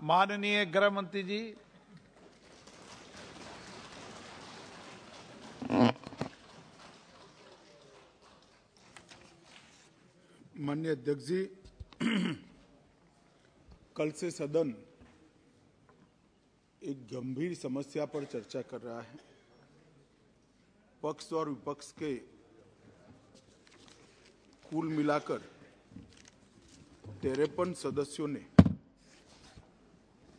माननीय गृह मंत्री जी। माननीय अध्यक्ष जी, कल से सदन एक गंभीर समस्या पर चर्चा कर रहा है। पक्ष और विपक्ष के कुल मिलाकर 53 सदस्यों ने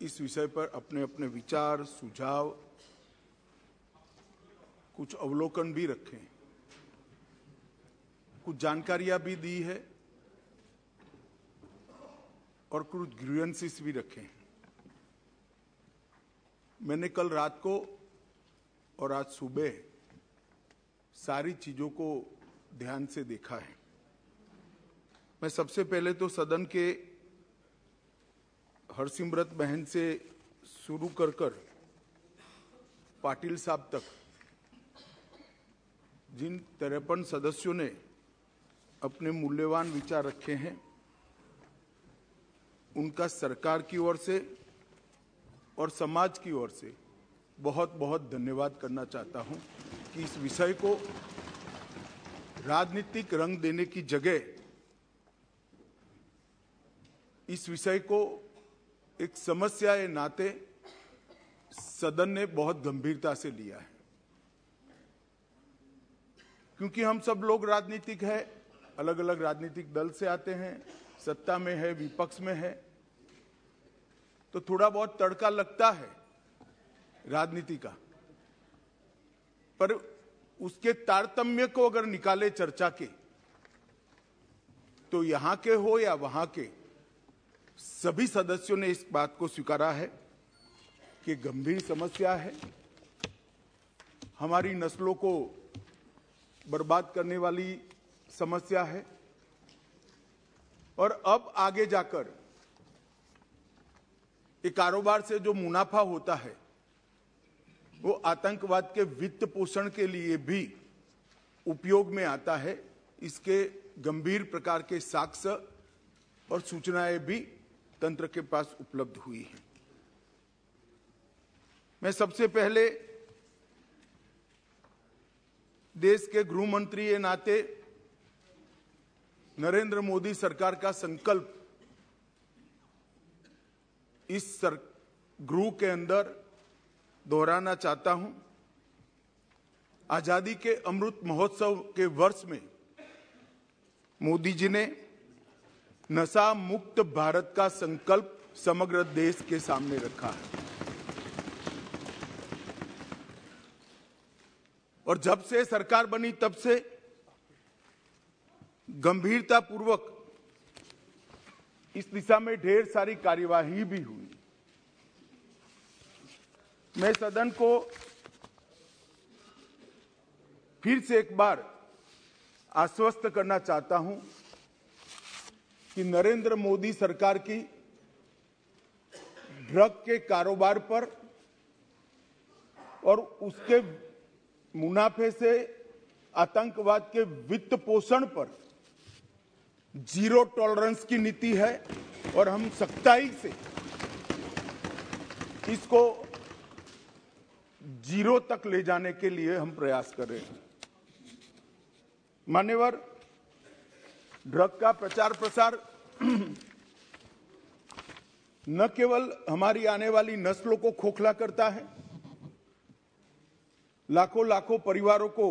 इस विषय पर अपने अपने विचार, सुझाव, कुछ अवलोकन भी रखे हैं, कुछ जानकारियां भी दी है और कुछ ग्रीवेंसेस भी रखे हैं। मैंने कल रात को और आज सुबह सारी चीजों को ध्यान से देखा है। मैं सबसे पहले तो सदन के हरसिमरत बहन से शुरू कर पाटिल साहब तक जिन 53 सदस्यों ने अपने मूल्यवान विचार रखे हैं, उनका सरकार की ओर से और समाज की ओर से बहुत बहुत धन्यवाद करना चाहता हूं कि इस विषय को राजनीतिक रंग देने की जगह इस विषय को एक समस्या के नाते सदन ने बहुत गंभीरता से लिया है। क्योंकि हम सब लोग राजनीतिक है, अलग अलग राजनीतिक दल से आते हैं, सत्ता में है, विपक्ष में है, तो थोड़ा बहुत तड़का लगता है राजनीति का। पर उसके तारतम्य को अगर निकाले चर्चा के, तो यहां के हो या वहां के, सभी सदस्यों ने इस बात को स्वीकारा है कि गंभीर समस्या है, हमारी नस्लों को बर्बाद करने वाली समस्या है। और अब आगे जाकर ये कारोबार से जो मुनाफा होता है वो आतंकवाद के वित्त पोषण के लिए भी उपयोग में आता है। इसके गंभीर प्रकार के साक्ष्य और सूचनाएं भी तंत्र के पास उपलब्ध हुई हैं। मैं सबसे पहले देश के गृह मंत्री के नाते नरेंद्र मोदी सरकार का संकल्प इस गृह के अंदर दोहराना चाहता हूं। आजादी के अमृत महोत्सव के वर्ष में मोदी जी ने नशा मुक्त भारत का संकल्प समग्र देश के सामने रखा है। और जब से सरकार बनी तब से गंभीरतापूर्वक इस दिशा में ढेर सारी कार्यवाही भी हुई। मैं सदन को फिर से एक बार आश्वस्त करना चाहता हूं कि नरेंद्र मोदी सरकार की ड्रग के कारोबार पर और उसके मुनाफे से आतंकवाद के वित्त पोषण पर जीरो टॉलरेंस की नीति है और हम सख्ताई से इसको जीरो तक ले जाने के लिए हम प्रयास कर रहे हैं। मान्यवर, ड्रग का प्रचार प्रसार न केवल हमारी आने वाली नस्लों को खोखला करता है, लाखों लाखों परिवारों को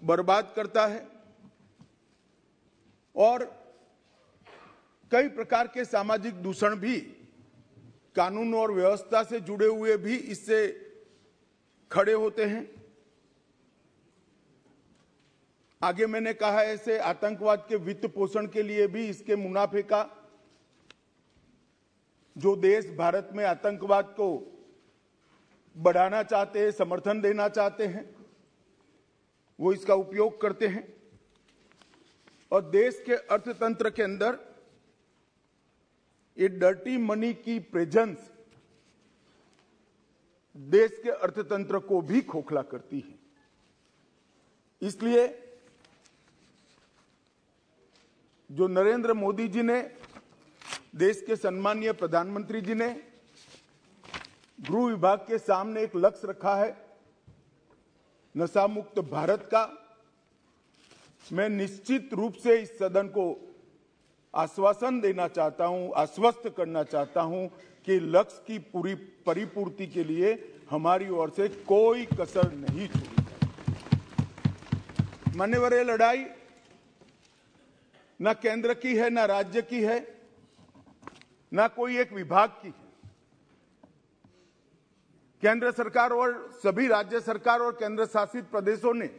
बर्बाद करता है और कई प्रकार के सामाजिक दूषण भी, कानून और व्यवस्था से जुड़े हुए भी इससे खड़े होते हैं। आगे मैंने कहा, ऐसे आतंकवाद के वित्त पोषण के लिए भी इसके मुनाफे का जो देश भारत में आतंकवाद को बढ़ाना चाहते हैं, समर्थन देना चाहते हैं, वो इसका उपयोग करते हैं। और देश के अर्थतंत्र के अंदर ये डर्टी मनी की प्रेजेंस देश के अर्थतंत्र को भी खोखला करती है। इसलिए जो नरेंद्र मोदी जी ने देश के सम्मानीय प्रधानमंत्री जी ने गृह विभाग के सामने एक लक्ष्य रखा है, नशा मुक्त भारत का। मैं निश्चित रूप से इस सदन को आश्वासन देना चाहता हूं, आश्वस्त करना चाहता हूं कि लक्ष्य की पूरी परिपूर्ति के लिए हमारी ओर से कोई कसर नहीं छोड़ी जाएगी। मान्यवर, ये लड़ाई न केंद्र की है, न राज्य की है, न कोई एक विभाग की है। केंद्र सरकार और सभी राज्य सरकार और केंद्र शासित प्रदेशों ने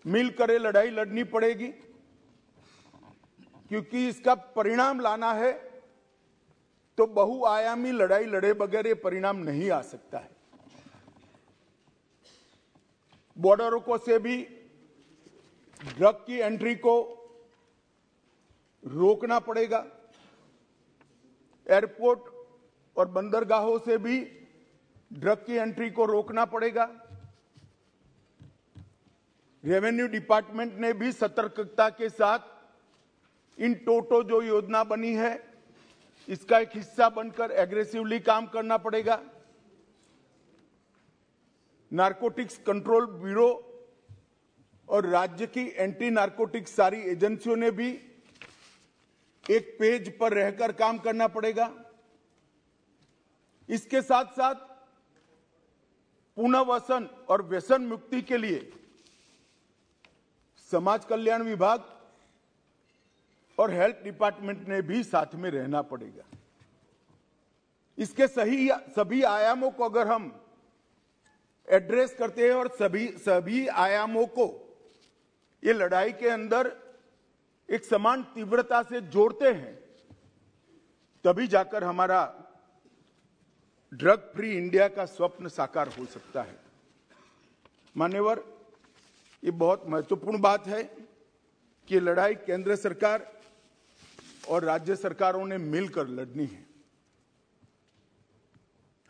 मिलकर ये लड़ाई लड़नी पड़ेगी, क्योंकि इसका परिणाम लाना है तो बहुआयामी लड़ाई लड़े बगैर ये परिणाम नहीं आ सकता है। बॉर्डरों को से भी ड्रग की एंट्री को रोकना पड़ेगा, एयरपोर्ट और बंदरगाहों से भी ड्रग की एंट्री को रोकना पड़ेगा। रेवेन्यू डिपार्टमेंट ने भी सतर्कता के साथ इन टोटो जो योजना बनी है इसका एक हिस्सा बनकर एग्रेसिवली काम करना पड़ेगा। नारकोटिक्स कंट्रोल ब्यूरो और राज्य की एंटी नारकोटिक्स सारी एजेंसियों ने भी एक पेज पर रहकर काम करना पड़ेगा। इसके साथ साथ पुनर्वसन और व्यसन मुक्ति के लिए समाज कल्याण विभाग और हेल्थ डिपार्टमेंट ने भी साथ में रहना पड़ेगा। इसके सभी आयामों को अगर हम एड्रेस करते हैं और सभी आयामों को ये लड़ाई के अंदर एक समान तीव्रता से जोड़ते हैं, तभी जाकर हमारा ड्रग फ्री इंडिया का स्वप्न साकार हो सकता है। मान्यवर, ये बहुत महत्वपूर्ण बात है कि लड़ाई केंद्र सरकार और राज्य सरकारों ने मिलकर लड़नी है।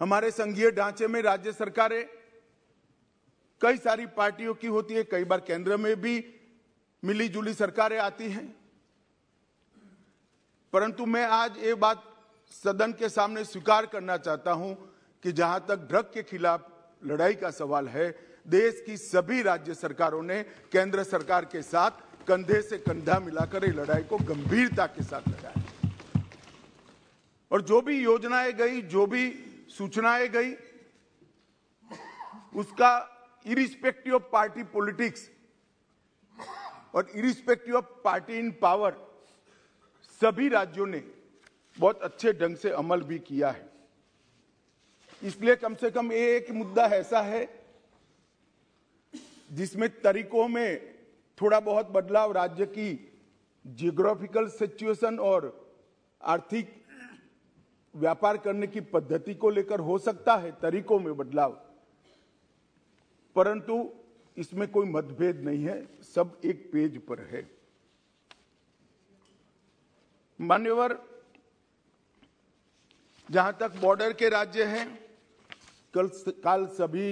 हमारे संघीय ढांचे में राज्य सरकारें कई सारी पार्टियों की होती है, कई बार केंद्र में भी मिली जुली सरकारें आती हैं, परंतु मैं आज ये बात सदन के सामने स्वीकार करना चाहता हूं कि जहां तक ड्रग के खिलाफ लड़ाई का सवाल है, देश की सभी राज्य सरकारों ने केंद्र सरकार के साथ कंधे से कंधा मिलाकर इस लड़ाई को गंभीरता के साथ लड़ा है। और जो भी योजनाएं गई, जो भी सूचनाएं गई, उसका इरिस्पेक्टिव ऑफ पार्टी पॉलिटिक्स और irrespective of party in power सभी राज्यों ने बहुत अच्छे ढंग से अमल भी किया है। इसलिए कम से कम एक मुद्दा ऐसा है जिसमें तरीकों में थोड़ा बहुत बदलाव राज्य की जियोग्राफिकल सिचुएशन और आर्थिक व्यापार करने की पद्धति को लेकर हो सकता है, तरीकों में बदलाव, परंतु इसमें कोई मतभेद नहीं है, सब एक पेज पर है। मान्यवर, जहां तक बॉर्डर के राज्य हैं, कल सभी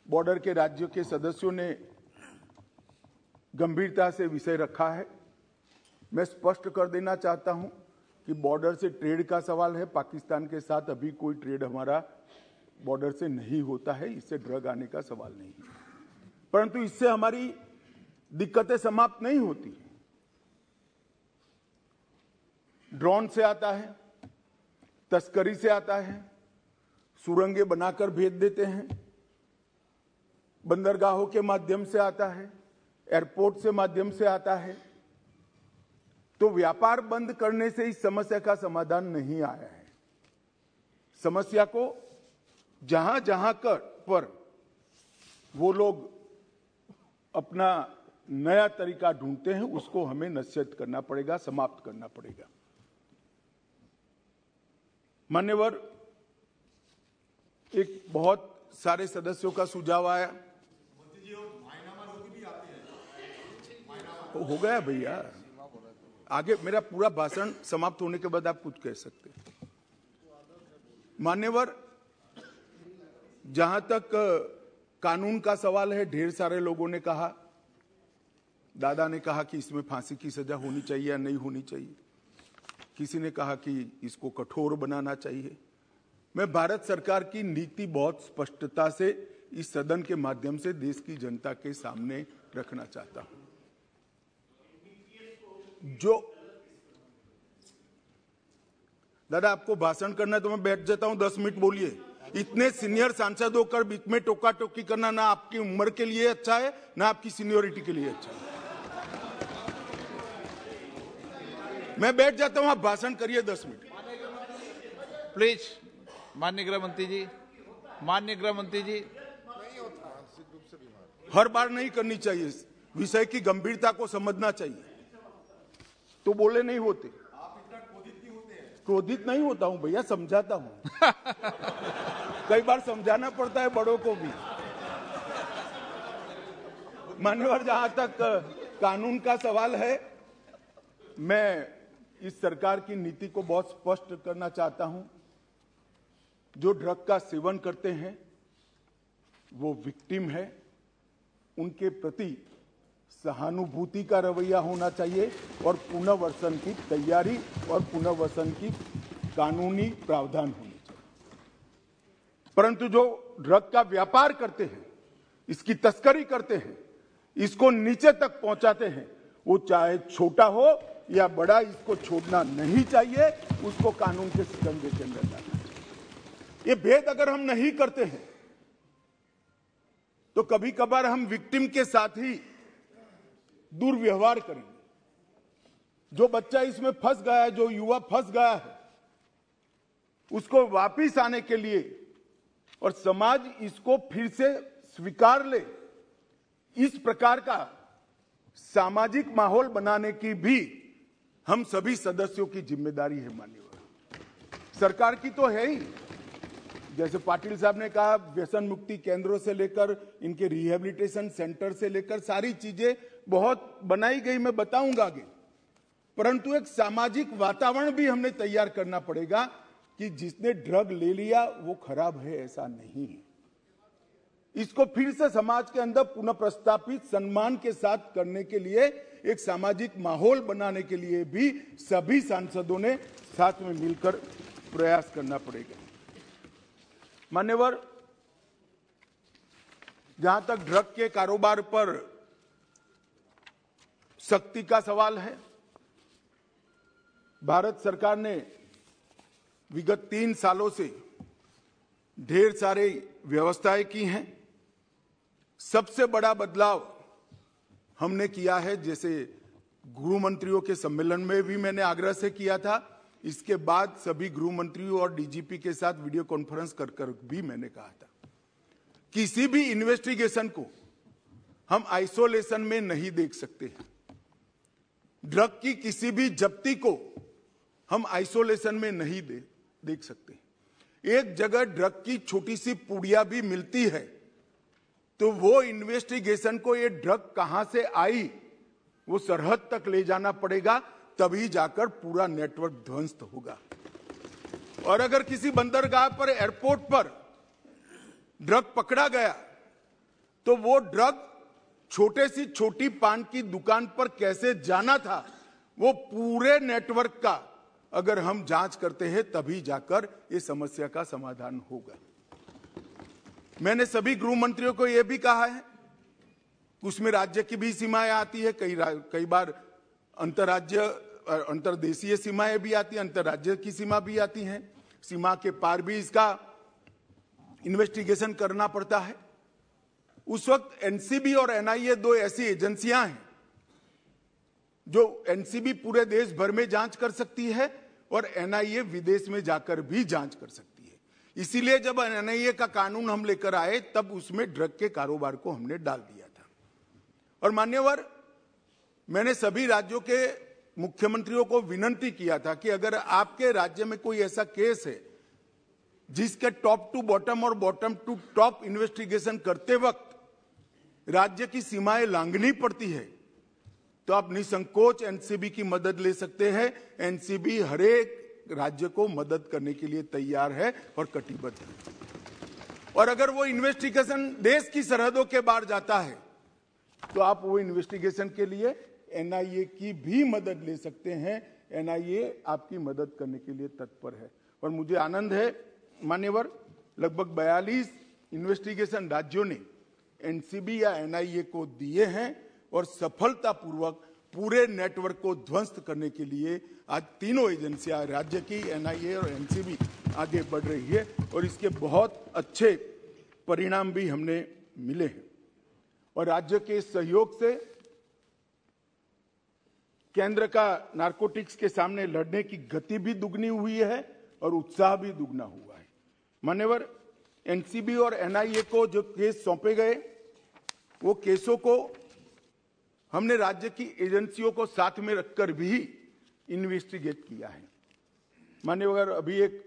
बॉर्डर के राज्यों के सदस्यों ने गंभीरता से विषय रखा है। मैं स्पष्ट कर देना चाहता हूं कि बॉर्डर से ट्रेड का सवाल है, पाकिस्तान के साथ अभी कोई ट्रेड हमारा बॉर्डर से नहीं होता है, इससे ड्रग आने का सवाल नहीं है, परंतु इससे हमारी दिक्कतें समाप्त नहीं होती। ड्रोन से आता है, तस्करी से आता है, सुरंगें बनाकर भेज देते हैं, बंदरगाहों के माध्यम से आता है, एयरपोर्ट से माध्यम से आता है। तो व्यापार बंद करने से इस समस्या का समाधान नहीं आया है। समस्या को जहां जहां पर वो लोग अपना नया तरीका ढूंढते हैं, उसको हमें नसीहत करना पड़ेगा, समाप्त करना पड़ेगा। मान्यवर, एक बहुत सारे सदस्यों का सुझाव आया, हो गया भैया, आगे मेरा पूरा भाषण समाप्त होने के बाद आप कुछ कह सकते हैं। मान्यवर, जहां तक कानून का सवाल है, ढेर सारे लोगों ने कहा, दादा ने कहा कि इसमें फांसी की सजा होनी चाहिए या नहीं होनी चाहिए। किसी ने कहा कि इसको कठोर बनाना चाहिए। मैं भारत सरकार की नीति बहुत स्पष्टता से इस सदन के माध्यम से देश की जनता के सामने रखना चाहता हूं। जो दादा आपको भाषण करना है तो मैं बैठ जाता हूं, 10 मिनट बोलिए। इतने सीनियर सांसद होकर बीच में टोका टोकी करना ना आपकी उम्र के लिए अच्छा है ना आपकी सीनियोरिटी के लिए अच्छा है। मैं बैठ जाता हूं, आप भाषण करिए 10 मिनट प्लीज। माननीय गृह मंत्री जी, माननीय गृह मंत्री जी। हर बार नहीं करनी चाहिए, विषय की गंभीरता को समझना चाहिए। तो बोले नहीं होते। आप इतना क्रोधित क्यों होते हैं? क्रोधित नहीं होता हूं भैया, समझाता हूं। कई बार समझाना पड़ता है बड़ों को भी। मान्यवर, जहां तक कानून का सवाल है, मैं इस सरकार की नीति को बहुत स्पष्ट करना चाहता हूं। जो ड्रग का सेवन करते हैं वो विक्टिम है, उनके प्रति सहानुभूति का रवैया होना चाहिए और पुनर्वसन की तैयारी और पुनर्वसन की कानूनी प्रावधान होने चाहिए। परंतु जो ड्रग का व्यापार करते हैं, इसकी तस्करी करते हैं, इसको नीचे तक पहुंचाते हैं, वो चाहे छोटा हो या बड़ा, इसको छोड़ना नहीं चाहिए। उसको कानून के शिकंजे के अंदर लाना चाहिए। ये भेद अगर हम नहीं करते हैं तो कभी कभार हम विक्टिम के साथ ही दुर्व्यवहार करेंगे। जो बच्चा इसमें फंस गया है, जो युवा फंस गया है, उसको वापिस आने के लिए और समाज इसको फिर से स्वीकार ले, इस प्रकार का सामाजिक माहौल बनाने की भी हम सभी सदस्यों की जिम्मेदारी है। माननीय सरकार की तो है ही। जैसे पाटिल साहब ने कहा, व्यसन मुक्ति केंद्रों से लेकर इनके रिहेबिलिटेशन सेंटर से लेकर सारी चीजें बहुत बनाई गई, मैं बताऊंगा आगे। परंतु एक सामाजिक वातावरण भी हमने तैयार करना पड़ेगा कि जिसने ड्रग ले लिया वो खराब है, ऐसा नहीं है। इसको फिर से समाज के अंदर पुनः प्रस्तापित सम्मान के साथ करने के लिए, एक सामाजिक माहौल बनाने के लिए भी सभी सांसदों ने साथ में मिलकर प्रयास करना पड़ेगा। मान्यवर, जहां तक ड्रग के कारोबार पर सख्ती का सवाल है, भारत सरकार ने विगत 3 सालों से ढेर सारे व्यवस्थाएं की हैं। सबसे बड़ा बदलाव हमने किया है, जैसे गृह मंत्रियों के सम्मेलन में भी मैंने आग्रह से किया था, इसके बाद सभी गृह मंत्रियों और डीजीपी के साथ वीडियो कॉन्फ्रेंस कर भी मैंने कहा था, किसी भी इन्वेस्टिगेशन को हम आइसोलेशन में नहीं देख सकते। ड्रग की किसी भी जब्ती को हम आइसोलेशन में नहीं देख सकते। एक जगह ड्रग की छोटी सी पुड़िया भी मिलती है तो वो इन्वेस्टिगेशन को, ये ड्रग कहां से आई, वो सरहद तक ले जाना पड़ेगा, तभी जाकर पूरा नेटवर्क ध्वस्त होगा। और अगर किसी बंदरगाह पर, एयरपोर्ट पर ड्रग पकड़ा गया तो वो ड्रग छोटे सी छोटी पान की दुकान पर कैसे जाना था, वो पूरे नेटवर्क का अगर हम जांच करते हैं तभी जाकर ये समस्या का समाधान होगा। मैंने सभी गृह मंत्रियों को यह भी कहा है, उसमें राज्य की भी सीमाएं आती है, कई बार अंतरराज्य अंतर्देशीय सीमाएं भी आती हैं, अंतरराज्य की सीमा भी आती हैं, सीमा के पार भी इसका इन्वेस्टिगेशन करना पड़ता है। उस वक्त एनसीबी और एनआईए 2 ऐसी एजेंसियां हैं जो एनसीबी पूरे देश भर में जांच कर सकती है और एनआईए विदेश में जाकर भी जांच कर सकती है। इसीलिए जब एनआईए का कानून हम लेकर आए तब उसमें ड्रग के कारोबार को हमने डाल दिया था। और मान्यवर, मैंने सभी राज्यों के मुख्यमंत्रियों को विनती किया था कि अगर आपके राज्य में कोई ऐसा केस है जिसके टॉप टू बॉटम और बॉटम टू टॉप इन्वेस्टिगेशन करते वक्त राज्य की सीमाएं लांघनी पड़ती है तो आप निसंकोच एनसीबी की मदद ले सकते हैं। एनसीबी हर एक राज्य को मदद करने के लिए तैयार है और कटिबद्ध है। और अगर वो इन्वेस्टिगेशन देश की सरहदों के बाहर जाता है तो आप वो इन्वेस्टिगेशन के लिए एनआईए की भी मदद ले सकते हैं। एनआईए आपकी मदद करने के लिए तत्पर है। और मुझे आनंद है मान्यवर, लगभग 42 इन्वेस्टिगेशन राज्यों ने एनसीबी या एनआईए को दिए हैं और सफलतापूर्वक पूरे नेटवर्क को ध्वस्त करने के लिए आज तीनों एजेंसियां, राज्य की, एनआईए और एनसीबी, आगे बढ़ रही है और इसके बहुत अच्छे परिणाम भी हमने मिले हैं। और राज्य के सहयोग से केंद्र का नारकोटिक्स के सामने लड़ने की गति भी दुगनी हुई है और उत्साह भी दुगना हुआ है। मान्यवर, एनसीबी और एनआईए को जो केस सौंपे गए, वो केसों को हमने राज्य की एजेंसियों को साथ में रखकर भी इन्वेस्टिगेट किया है। मान्यवर, अभी एक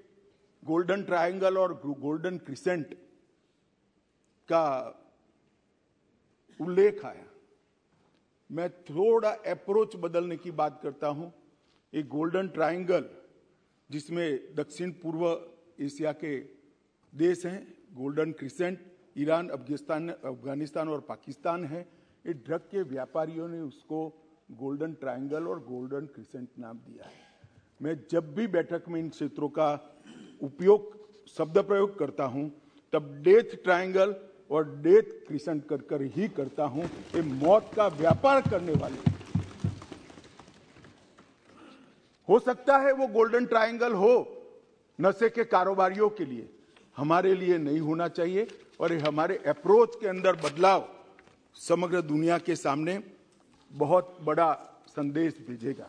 गोल्डन ट्रायंगल और गोल्डन क्रिसेंट का उल्लेख आया। मैं थोड़ा अप्रोच बदलने की बात करता हूं। एक गोल्डन ट्रायंगल जिसमें दक्षिण पूर्व एशिया के देश हैं, गोल्डन क्रिसेंट ईरान, अफगानिस्तान और पाकिस्तान है। ये ड्रग के व्यापारियों ने उसको गोल्डन ट्रायंगल और गोल्डन क्रिसेंट नाम दिया है। मैं जब भी बैठक में इन क्षेत्रों का शब्द प्रयोग करता हूं, तब डेथ ट्रायंगल और डेथ क्रिसेंट कर ही करता हूं। ये मौत का व्यापार करने वाले, हो सकता है वो गोल्डन ट्रायंगल हो नशे के कारोबारियों के लिए, हमारे लिए नहीं होना चाहिए। और ये हमारे अप्रोच के अंदर बदलाव समग्र दुनिया के सामने बहुत बड़ा संदेश भेजेगा।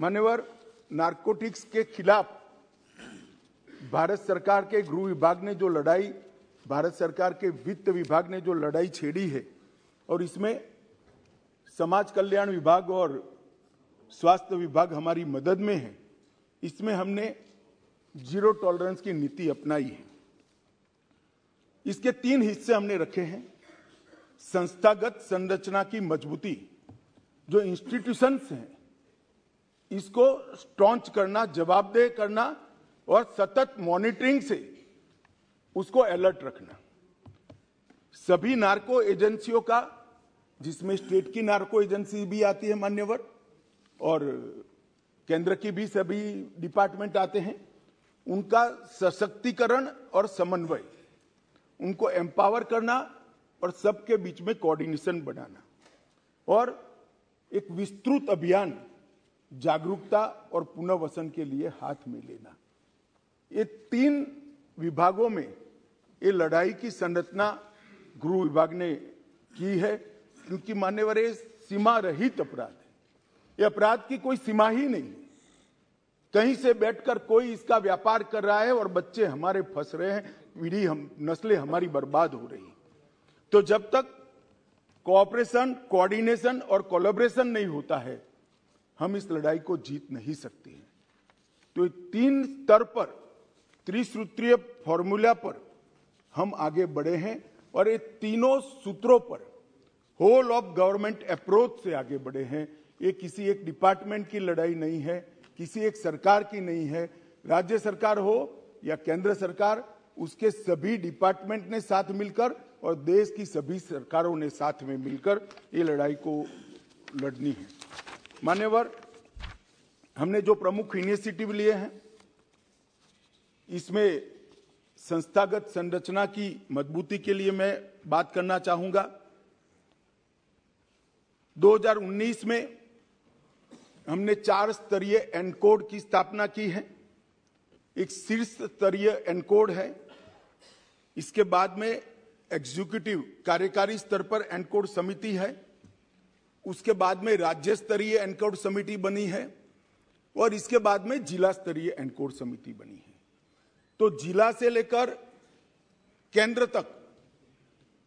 मान्यवर, नारकोटिक्स के खिलाफ भारत सरकार के गृह विभाग ने जो लड़ाई, भारत सरकार के वित्त विभाग ने जो लड़ाई छेड़ी है, और इसमें समाज कल्याण विभाग और स्वास्थ्य विभाग हमारी मदद में है, इसमें हमने जीरो टॉलरेंस की नीति अपनाई है। इसके 3 हिस्से हमने रखे हैं। संस्थागत संरचना की मजबूती, जो इंस्टीट्यूशंस हैं इसको स्ट्रॉन्च करना, जवाबदेह करना और सतत मॉनिटरिंग से उसको अलर्ट रखना। सभी नार्को एजेंसियों का, जिसमें स्टेट की नार्को एजेंसी भी आती है मान्यवर, और केंद्र की भी सभी डिपार्टमेंट आते हैं, उनका सशक्तिकरण और समन्वय, उनको एम्पावर करना और सबके बीच में कोऑर्डिनेशन बनाना, और एक विस्तृत अभियान जागरूकता और पुनर्वसन के लिए हाथ में लेना। ये 3 विभागों में ये लड़ाई की संरचना गृह विभाग ने की है, क्योंकि मान्यवर ये सीमा रहित अपराध है। ये अपराध की कोई सीमा ही नहीं है। कहीं से बैठकर कोई इसका व्यापार कर रहा है और बच्चे हमारे फंस रहे हैं, नस्लें हमारी बर्बाद हो रही। तो जब तक कोऑपरेशन, कोऑर्डिनेशन और कोलैबोरेशन नहीं होता है, हम इस लड़ाई को जीत नहीं सकते हैं। तो 3 स्तर पर, त्रिसूत्रीय फॉर्मूला पर हम आगे बढ़े हैं और ये तीनों सूत्रों पर होल ऑफ गवर्नमेंट अप्रोच से आगे बढ़े हैं। ये किसी एक डिपार्टमेंट की लड़ाई नहीं है, किसी एक सरकार की नहीं है। राज्य सरकार हो या केंद्र सरकार, उसके सभी डिपार्टमेंट ने साथ मिलकर और देश की सभी सरकारों ने साथ में मिलकर ये लड़ाई को लड़नी है। मान्यवर, हमने जो प्रमुख इनिशिएटिव लिए हैं, इसमें संस्थागत संरचना की मजबूती के लिए मैं बात करना चाहूंगा। 2019 में हमने 4 स्तरीय एनकोड की स्थापना की है। एक शीर्ष स्तरीय एनकोड है, इसके बाद में एग्जीक्यूटिव कार्यकारी स्तर पर एनकोड समिति है, उसके बाद में राज्य स्तरीय एनकोड समिति बनी है और इसके बाद में जिला स्तरीय एनकोड समिति बनी है। तो जिला से लेकर केंद्र तक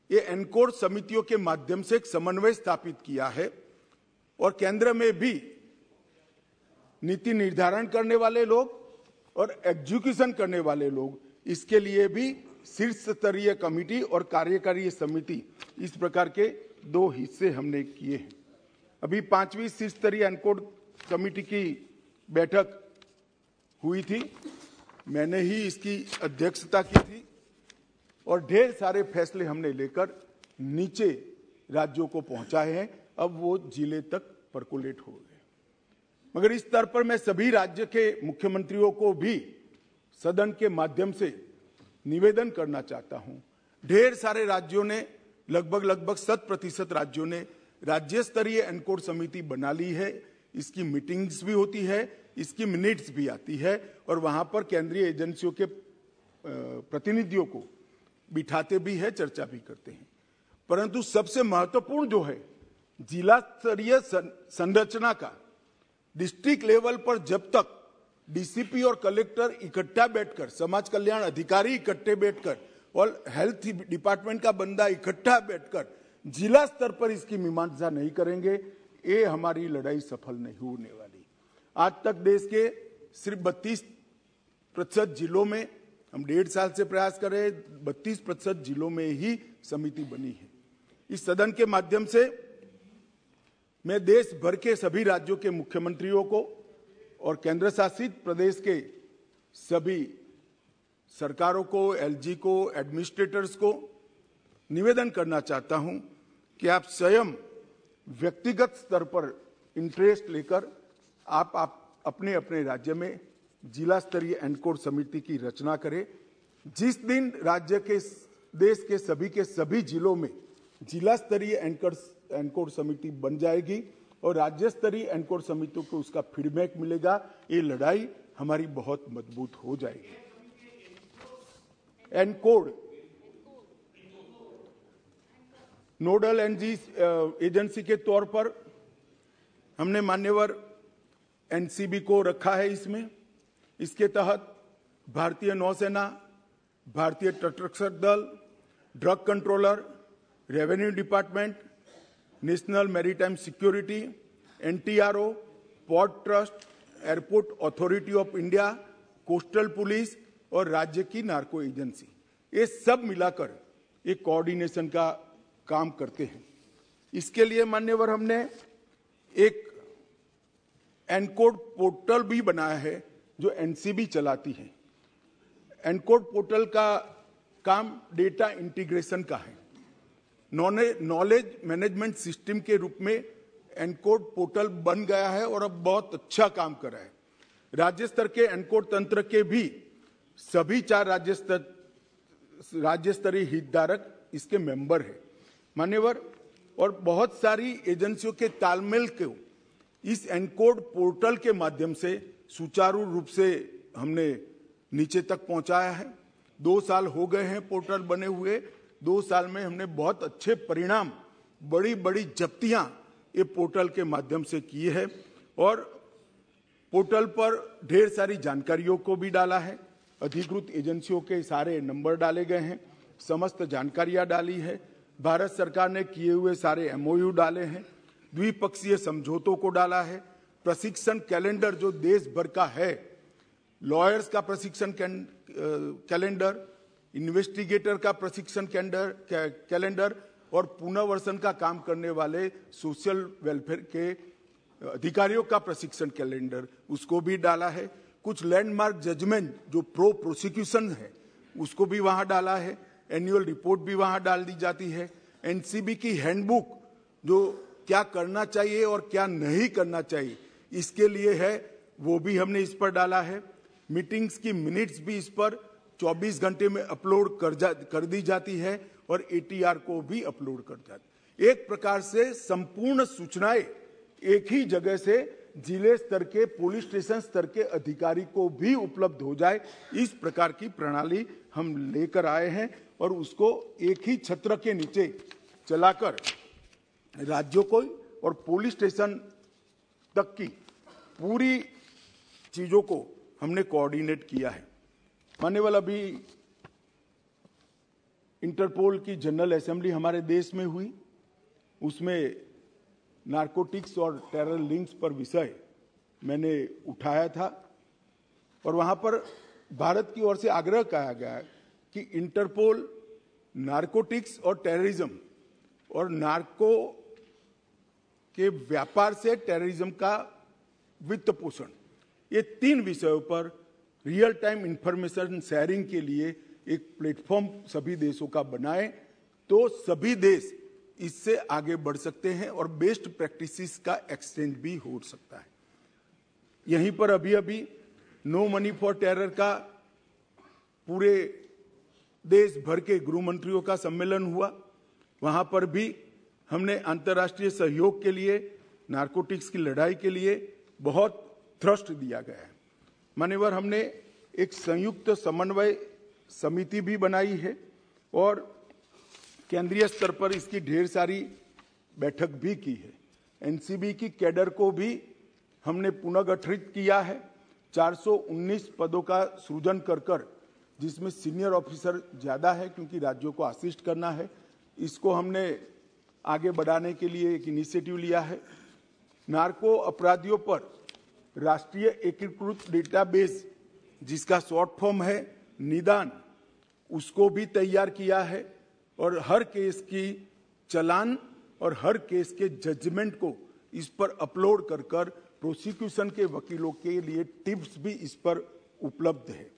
ये एनकोड समितियों के माध्यम से एक समन्वय स्थापित किया है और केंद्र में भी नीति निर्धारण करने वाले लोग और एग्जीक्यूशन करने वाले लोग, इसके लिए भी शीर्ष स्तरीय कमेटी और कार्यकारी समिति, इस प्रकार के 2 हिस्से हमने किए हैं। अभी 5वीं शीर्ष स्तरीय एनकोड कमेटी की बैठक हुई थी, मैंने ही इसकी अध्यक्षता की थी और ढेर सारे फैसले हमने लेकर नीचे राज्यों को पहुंचाए हैं। अब वो जिले तक परकोलेट हो गए। मगर इस स्तर पर मैं सभी राज्य के मुख्यमंत्रियों को भी सदन के माध्यम से निवेदन करना चाहता हूं। ढेर सारे राज्यों ने लगभग 100% राज्यों ने राज्य स्तरीय एनकोड समिति बना ली है। इसकी मीटिंग्स भी होती है, इसकी मिनट्स भी आती है और वहां पर केंद्रीय एजेंसियों के प्रतिनिधियों को बिठाते भी है, चर्चा भी करते हैं। परंतु सबसे महत्वपूर्ण जो है जिला स्तरीय संरचना का, डिस्ट्रिक्ट लेवल पर जब तक डीसीपी और कलेक्टर इकट्ठा बैठकर, समाज कल्याण अधिकारी इकट्ठे बैठकर और हेल्थ डिपार्टमेंट का बंदा इकट्ठा बैठकर जिला स्तर पर इसकी मीमांसा नहीं करेंगे, ये हमारी लड़ाई सफल नहीं होने वाली। आज तक देश के सिर्फ 32% जिलों में, हम 1.5 साल से प्रयास कर रहे हैं, 32% जिलों में ही समिति बनी है। इस सदन के माध्यम से मैं देश भर के सभी राज्यों के मुख्यमंत्रियों को और केंद्र शासित प्रदेश के सभी सरकारों को, एलजी को, एडमिनिस्ट्रेटर्स को निवेदन करना चाहता हूं कि आप स्वयं व्यक्तिगत स्तर पर इंटरेस्ट लेकर आप अपने अपने राज्य में जिला स्तरीय एनकोड समिति की रचना करें। जिस दिन राज्य के, देश के सभी जिलों में जिला स्तरीय एनकोड समिति बन जाएगी और राज्य स्तरीय एनकोड समितियों को उसका फीडबैक मिलेगा, ये लड़ाई हमारी बहुत मजबूत हो जाएगी। एनकोड नोडल एजेंसी के तौर पर हमने मान्यवर एनसीबी को रखा है। इसके तहत भारतीय नौसेना, भारतीय तटरक्षक दल, drug controller, revenue department, national maritime security, NTRO, port trust, airport authority of India, coastal police और राज्य की नार्को एजेंसी, ये सब मिलाकर एक कोऑर्डिनेशन का काम करते हैं। इसके लिए मान्यवर हमने एक एनकोड पोर्टल भी बनाया है जो एनसीबी चलाती है। एनकोड पोर्टल का काम डेटा इंटीग्रेशन का है। नॉलेज मैनेजमेंट सिस्टम के रूप में एनकोड पोर्टल बन गया है और अब बहुत अच्छा काम कर रहा है। राज्य स्तर के एनकोड तंत्र के भी सभी 4 राज्य स्तरीय हितधारक इसके मेंबर है मान्यवर, और बहुत सारी एजेंसियों के तालमेल को इस एनकोड पोर्टल के माध्यम से सुचारू रूप से हमने नीचे तक पहुंचाया है। 2 साल हो गए हैं पोर्टल बने हुए। 2 साल में हमने बहुत अच्छे परिणाम, बड़ी बड़ी जब्तियां ये पोर्टल के माध्यम से की है और पोर्टल पर ढेर सारी जानकारियों को भी डाला है। अधिकृत एजेंसियों के सारे नंबर डाले गए हैं, समस्त जानकारियां डाली है। भारत सरकार ने किए हुए सारे एमओयू डाले हैं, द्विपक्षीय समझौतों को डाला है। प्रशिक्षण कैलेंडर जो देश भर का है, लॉयर्स का प्रशिक्षण कैलेंडर, इन्वेस्टिगेटर का प्रशिक्षण कैलेंडर और पुनर्वसन का काम करने वाले सोशल वेलफेयर के अधिकारियों का प्रशिक्षण कैलेंडर, उसको भी डाला है। कुछ लैंडमार्क जजमेंट जो प्रो प्रोसिक्यूशन है उसको भी वहां डाला है। एनुअल रिपोर्ट भी वहां डाल दी जाती है। एनसीबी की हैंडबुक जो क्या करना चाहिए और क्या नहीं करना चाहिए इसके लिए है, वो भी हमने इस पर डाला है। मीटिंग्स की मिनट्स भी इस पर 24 घंटे में अपलोड कर दी जाती है और एटीआर को भी अपलोड कर जाती। एक प्रकार से संपूर्ण सूचनाएं एक ही जगह से जिले स्तर के, पुलिस स्टेशन स्तर के अधिकारी को भी उपलब्ध हो जाए, इस प्रकार की प्रणाली हम लेकर आए हैं और उसको एक ही छत्र के नीचे चलाकर राज्यों को और पुलिस स्टेशन तक की पूरी चीजों को हमने कोऑर्डिनेट किया है। मान्यवर, अभी इंटरपोल की जनरल असेंबली हमारे देश में हुई, उसमें नारकोटिक्स और टेरर लिंक्स पर विषय मैंने उठाया था और वहां पर भारत की ओर से आग्रह किया गया कि इंटरपोल नारकोटिक्स और टेररिज्म और नार्को के व्यापार से टेररिज्म का वित्त पोषण, ये 3 विषयों पर रियल टाइम इंफॉर्मेशन शेयरिंग के लिए एक प्लेटफॉर्म सभी देशों का बनाए तो सभी देश इससे आगे बढ़ सकते हैं और बेस्ट प्रैक्टिसेस का एक्सचेंज भी हो सकता है। यहीं पर अभी अभी नो मनी फॉर टेरर का पूरे देश भर के गृह मंत्रियों का सम्मेलन हुआ। वहां पर भी हमने अंतर्राष्ट्रीय सहयोग के लिए, नारकोटिक्स की लड़ाई के लिए बहुत थ्रस्ट दिया गया है। मान्यवर, हमने एक संयुक्त समन्वय समिति भी बनाई है और केंद्रीय स्तर पर इसकी ढेर सारी बैठक भी की है। एनसीबी की कैडर को भी हमने पुनर्गठित किया है। 419 पदों का सृजन कर जिसमें सीनियर ऑफिसर ज्यादा है क्योंकि राज्यों को असिस्ट करना है, इसको हमने आगे बढ़ाने के लिए एक इनिशिएटिव लिया है। नार्को अपराधियों पर राष्ट्रीय एकीकृत डेटाबेस, जिसका शॉर्ट फॉर्म है निदान, उसको भी तैयार किया है और हर केस की चालान और हर केस के जजमेंट को इस पर अपलोड कर प्रोसिक्यूशन के वकीलों के लिए टिप्स भी इस पर उपलब्ध है।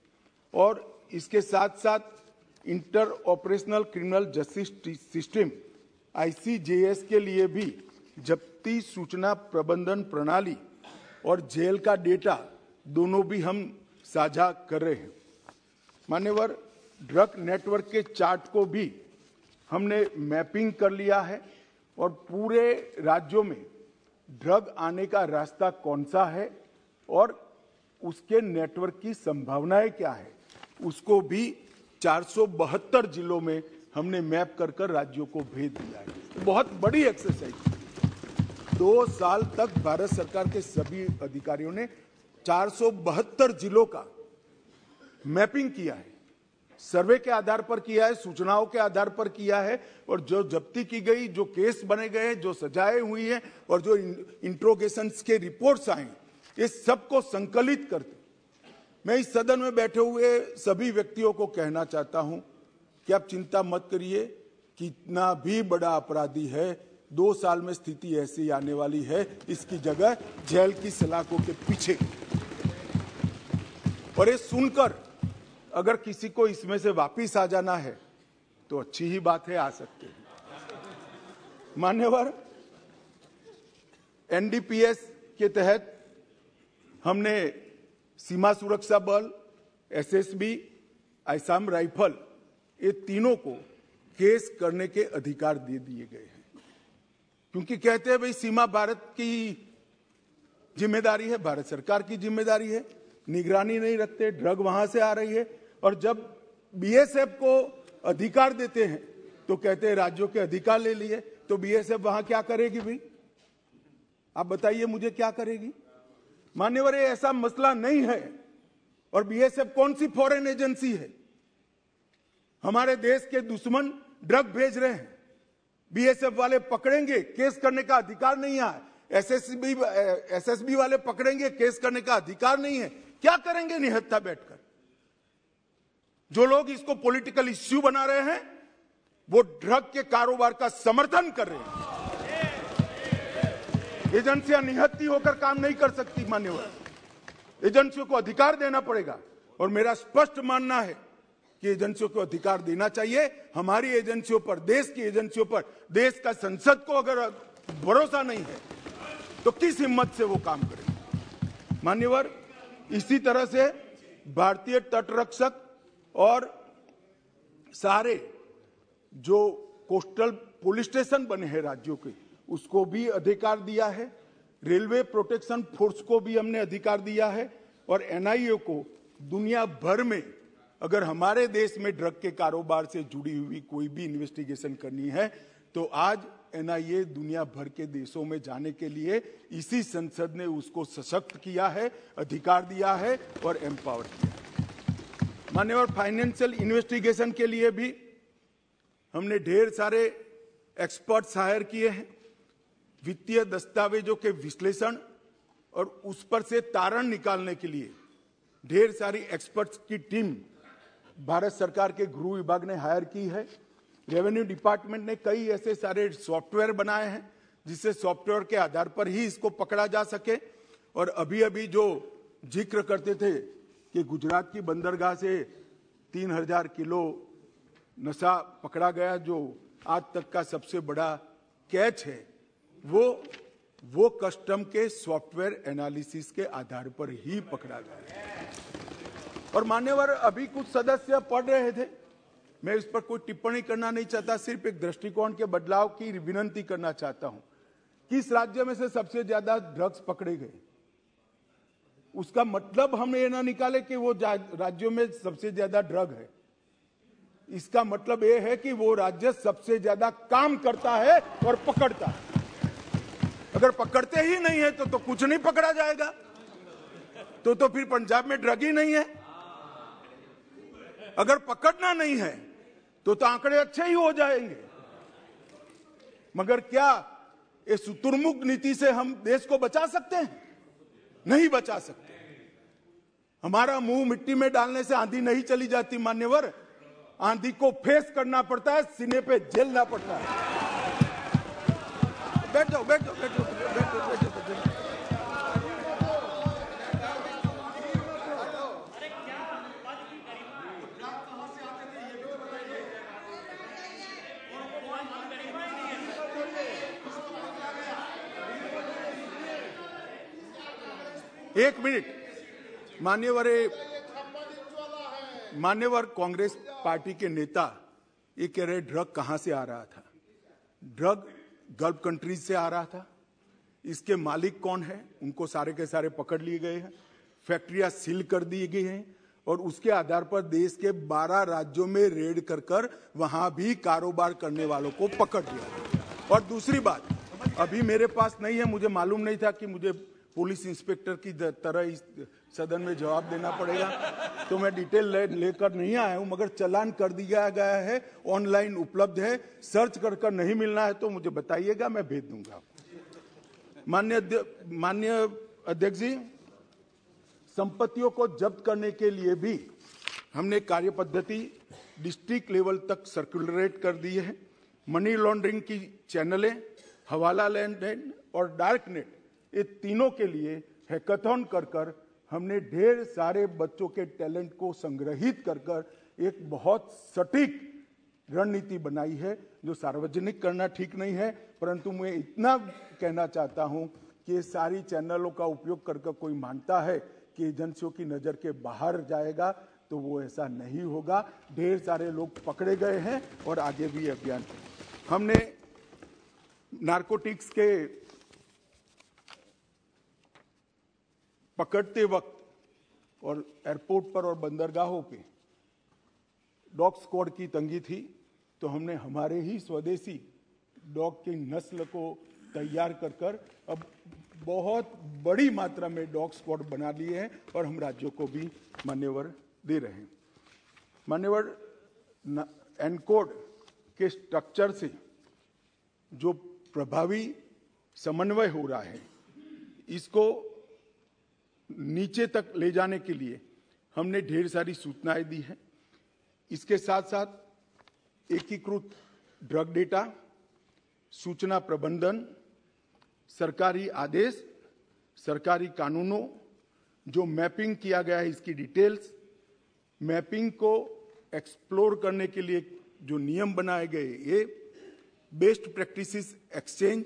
और इसके साथ साथ inter operational criminal justice system ICJS के लिए भी जब्ती सूचना प्रबंधन प्रणाली और जेल का डेटा दोनों भी हम साझा कर रहे हैं। मान्यवर, ड्रग नेटवर्क के चार्ट को भी हमने मैपिंग कर लिया है और पूरे राज्यों में ड्रग आने का रास्ता कौन सा है और उसके नेटवर्क की संभावनाएं क्या है, उसको भी 472 जिलों में हमने मैप कर राज्यों को भेज दिया है। बहुत बड़ी एक्सरसाइज। 2 साल तक भारत सरकार के सभी अधिकारियों ने 472 जिलों का मैपिंग किया है। सर्वे के आधार पर किया है, सूचनाओं के आधार पर किया है और जो जब्ती की गई, जो केस बने गए, जो सजाएं हुई हैं और जो इंट्रोगेशंस के रिपोर्ट्स आए, ये सबको संकलित करते मैं इस सदन में बैठे हुए सभी व्यक्तियों को कहना चाहता हूं कि आप चिंता मत करिए। कितना भी बड़ा अपराधी है, 2 साल में स्थिति ऐसी आने वाली है, इसकी जगह जेल की सलाखों के पीछे। और ये सुनकर अगर किसी को इसमें से वापिस आ जाना है तो अच्छी ही बात है, आ सकते हैं। मान्यवर, NDPS के तहत हमने सीमा सुरक्षा बल, SSB, असम राइफल, ये तीनों को केस करने के अधिकार दे दिए गए हैं। क्योंकि कहते हैं भाई सीमा भारत की जिम्मेदारी है, भारत सरकार की जिम्मेदारी है, निगरानी नहीं रखते, ड्रग वहां से आ रही है। और जब BSF को अधिकार देते हैं तो कहते हैं राज्यों के अधिकार ले लिए, तो BSF वहां क्या करेगी भाई? आप बताइए मुझे, क्या करेगी? मान्यवर, ये ऐसा मसला नहीं है। और BSF कौन सी फॉरेन एजेंसी है? हमारे देश के दुश्मन ड्रग भेज रहे हैं, BSF वाले पकड़ेंगे, केस करने का अधिकार नहीं है। SSB वाले पकड़ेंगे, केस करने का अधिकार नहीं है। क्या करेंगे निहत्था बैठकर? जो लोग इसको पॉलिटिकल इश्यू बना रहे हैं वो ड्रग के कारोबार का समर्थन कर रहे हैं। एजेंसियां निहत्थी होकर काम नहीं कर सकती। मान्यवर, एजेंसियों को अधिकार देना पड़ेगा और मेरा स्पष्ट मानना है कि एजेंसियों को अधिकार देना चाहिए। हमारी एजेंसियों पर, देश की एजेंसियों पर, देश का संसद को अगर भरोसा नहीं है तो किस हिम्मत से वो काम करें? मान्यवर, इसी तरह से भारतीय तटरक्षक और सारे जो कोस्टल पुलिस स्टेशन बने हैं राज्यों के, उसको भी अधिकार दिया है। रेलवे प्रोटेक्शन फोर्स को भी हमने अधिकार दिया है और NIA को दुनिया भर में अगर हमारे देश में ड्रग के कारोबार से जुड़ी हुई कोई भी इन्वेस्टिगेशन करनी है तो आज NIA दुनिया भर के देशों में जाने के लिए इसी संसद ने उसको सशक्त किया है, अधिकार दिया है और एम्पावर किया है। मान्यवर, फाइनेंशियल इन्वेस्टिगेशन के लिए भी हमने ढेर सारे एक्सपर्ट्स हायर किए हैं। वित्तीय दस्तावेजों के विश्लेषण और उस पर से तारण निकालने के लिए ढेर सारी एक्सपर्ट्स की टीम भारत सरकार के गृह विभाग ने हायर की है। रेवेन्यू डिपार्टमेंट ने कई ऐसे सारे सॉफ्टवेयर बनाए हैं जिससे सॉफ्टवेयर के आधार पर ही इसको पकड़ा जा सके। और अभी अभी जो जिक्र करते थे कि गुजरात की बंदरगाह से 3000 किलो नशा पकड़ा गया, जो आज तक का सबसे बड़ा कैच है, वो वो कस्टम के सॉफ्टवेयर एनालिसिस के आधार पर ही पकड़ा गया। और मान्यवर, अभी कुछ सदस्य पढ़ रहे थे, मैं इस पर कोई टिप्पणी करना नहीं चाहता, सिर्फ एक दृष्टिकोण के बदलाव की विनती करना चाहता हूं। किस राज्य में से सबसे ज्यादा ड्रग्स पकड़े गए, उसका मतलब हम ये ना निकाले कि वो राज्यों में सबसे ज्यादा ड्रग है। इसका मतलब ये है कि वो राज्य सबसे ज्यादा काम करता है और पकड़ता है। अगर पकड़ते ही नहीं है तो कुछ नहीं पकड़ा जाएगा, तो फिर पंजाब में ड्रग ही नहीं है। अगर पकड़ना नहीं है तो आंकड़े अच्छे ही हो जाएंगे। मगर क्या इस शुतुरमुर्ग नीति से हम देश को बचा सकते हैं? नहीं बचा सकते। हमारा मुंह मिट्टी में डालने से आंधी नहीं चली जाती मान्यवर, आंधी को फेस करना पड़ता है, सीने पे झेलना पड़ता है। बैठो बैठो बैठो बैठो बैठो बैठो। एक मिनट मान्यवर कांग्रेस पार्टी के नेता ये कह रहे ड्रग कहां से आ रहा था। ड्रग गल्फ कंट्रीज से आ रहा था। इसके मालिक कौन है, उनको सारे के सारे पकड़ लिए गए हैं, फैक्ट्रियां सील कर दी गई हैं और उसके आधार पर देश के 12 राज्यों में रेड कर वहां भी कारोबार करने वालों को पकड़ लिया। और दूसरी बात, अभी मेरे पास नहीं है, मुझे मालूम नहीं था कि मुझे पुलिस इंस्पेक्टर की तरह इस सदन में जवाब देना पड़ेगा, तो मैं डिटेल लेकर नहीं आया हूं, मगर चालान कर दिया गया है, ऑनलाइन उपलब्ध है, सर्च कर नहीं मिलना है तो मुझे बताइएगा, मैं भेज दूंगा। माननीय अध्यक्ष जी, संपत्तियों को जब्त करने के लिए भी हमने कार्य पद्धति डिस्ट्रिक्ट लेवल तक सर्कुलरेट कर दी है। मनी लॉन्ड्रिंग की चैनलें, हवाला लेन देन और डार्क नेट, ये तीनों के लिए हैकाथॉन कर हमने ढेर सारे बच्चों के टैलेंट को संग्रहित कर एक बहुत सटीक रणनीति बनाई है, जो सार्वजनिक करना ठीक नहीं है, परंतु मैं इतना कहना चाहता हूं कि सारी चैनलों का उपयोग कर कोई मानता है कि एजेंसियों की नजर के बाहर जाएगा, तो वो ऐसा नहीं होगा। ढेर सारे लोग पकड़े गए हैं और आगे भी अभियान। हमने नारकोटिक्स के पकड़ते वक्त और एयरपोर्ट पर और बंदरगाहों पे डॉग स्क्वाड की तंगी थी, तो हमने हमारे ही स्वदेशी डॉग की नस्ल को तैयार कर अब बहुत बड़ी मात्रा में डॉग स्क्वाड बना लिए हैं और हम राज्यों को भी मान्यवर दे रहे हैं। मान्यवर, एनकोड के स्ट्रक्चर से जो प्रभावी समन्वय हो रहा है, इसको नीचे तक ले जाने के लिए हमने ढेर सारी सूचनाएं दी हैं। इसके साथ साथ एकीकृत ड्रग डेटा, सूचना प्रबंधन, सरकारी आदेश, सरकारी कानूनों, जो मैपिंग किया गया है इसकी डिटेल्स, मैपिंग को एक्सप्लोर करने के लिए जो नियम बनाए गए, ये best practices exchange,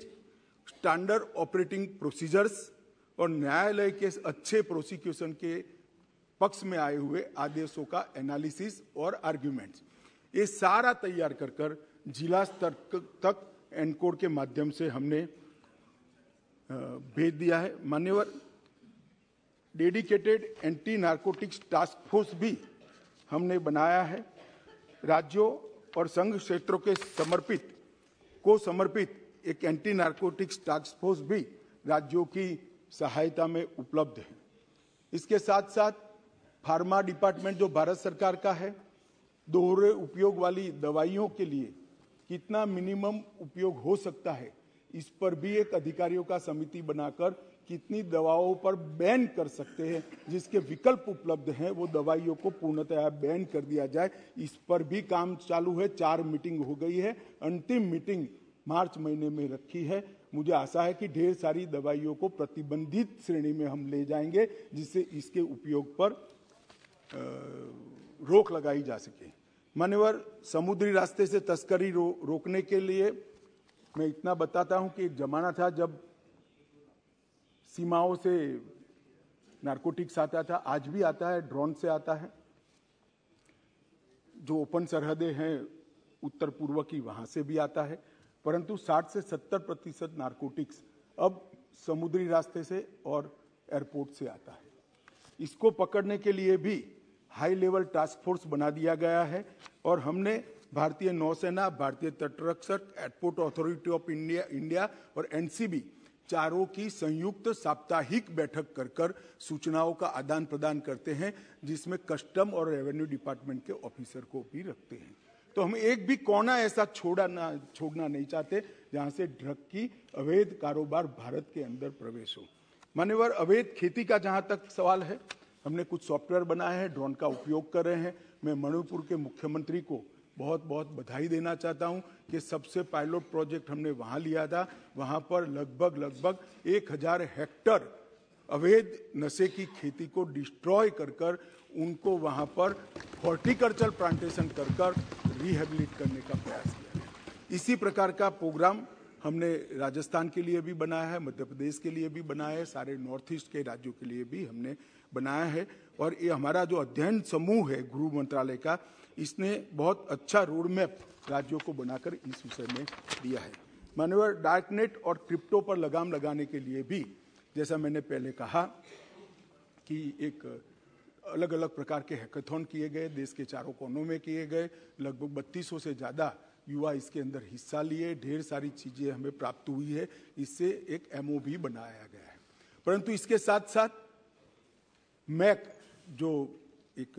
standard operating procedures और न्यायालय के अच्छे प्रोसिक्यूशन के पक्ष में आए हुए आदेशों का एनालिसिस और आर्ग्यूमेंट्स, ये सारा तैयार कर जिला स्तर तक एनकोड के माध्यम से हमने भेज दिया है। मान्यवर, dedicated anti narcotics task force भी हमने बनाया है। राज्यों और संघ क्षेत्रों के समर्पित एक एंटी नारकोटिक्स टास्क फोर्स भी राज्यों की सहायता में उपलब्ध है। इसके साथ साथ फार्मा डिपार्टमेंट जो भारत सरकार का है, दोहरे उपयोग वाली दवाइयों के लिए कितना मिनिमम उपयोग हो सकता है, इस पर भी एक अधिकारियों का समिति बनाकर कितनी दवाओं पर बैन कर सकते हैं, जिसके विकल्प उपलब्ध हैं, वो दवाइयों को पूर्णतः बैन कर दिया जाए, इस पर भी काम चालू है। 4 मीटिंग हो गई है, अंतिम मीटिंग मार्च महीने में रखी है। मुझे आशा है कि ढेर सारी दवाइयों को प्रतिबंधित श्रेणी में हम ले जाएंगे, जिससे इसके उपयोग पर रोक लगाई जा सके। मान्यवर, समुद्री रास्ते से तस्करी रोकने के लिए मैं इतना बताता हूं कि एक जमाना था जब सीमाओं से नारकोटिक्स आता था, आज भी आता है, ड्रोन से आता है। जो ओपन सरहदें हैं उत्तर पूर्व की, वहां से भी आता है। परंतु 60 से 70% नारकोटिक्स अब समुद्री रास्ते से और एयरपोर्ट से आता है। इसको पकड़ने के लिए भी हाई लेवल टास्क फोर्स बना दिया गया है और हमने भारतीय नौसेना, भारतीय तटरक्षक, एयरपोर्ट अथॉरिटी ऑफ इंडिया और एनसीबी चारों की संयुक्त साप्ताहिक बैठक कर सूचनाओं का आदान प्रदान करते हैं, जिसमें कस्टम और रेवेन्यू डिपार्टमेंट के ऑफिसर को भी रखते हैं। तो हम एक भी कोना ऐसा छोड़ना नहीं चाहते जहां से ड्रग की अवैध कारोबार भारत के अंदर प्रवेश हो। मान्यवर, अवैध खेती का जहां तक सवाल है, हमने कुछ सॉफ्टवेयर बनाए हैं, ड्रोन का उपयोग कर रहे हैं। मैं मणिपुर के मुख्यमंत्री को बहुत बहुत बधाई देना चाहता हूं कि सबसे पायलट प्रोजेक्ट हमने वहां लिया था। वहां पर लगभग 1000 हेक्टर अवैध नशे की खेती को डिस्ट्रॉय कर उनको वहां पर हॉर्टिकल्चर प्लांटेशन कर रिहेबिलिट करने का प्रयास किया है। इसी प्रकार का प्रोग्राम हमने राजस्थान के लिए भी बनाया है, मध्य प्रदेश के लिए भी बनाया है, सारे नॉर्थ ईस्ट के राज्यों के लिए भी हमने बनाया है। और ये हमारा जो अध्ययन समूह है गृह मंत्रालय का, इसने बहुत अच्छा रोड मैप राज्यों को बनाकर इस विषय में दिया है। माननीय, डार्कनेट और क्रिप्टो पर लगाम लगाने के लिए भी, जैसा मैंने पहले कहा कि एक अलग अलग प्रकार के हैकाथॉन किए गए, देश के चारों कोनों में किए गए, लगभग 3200 से ज़्यादा युवा इसके अंदर हिस्सा लिए, ढेर सारी चीज़ें हमें प्राप्त हुई है। इससे एक एमओ भी बनाया गया है। परंतु इसके साथ साथ मैक, जो एक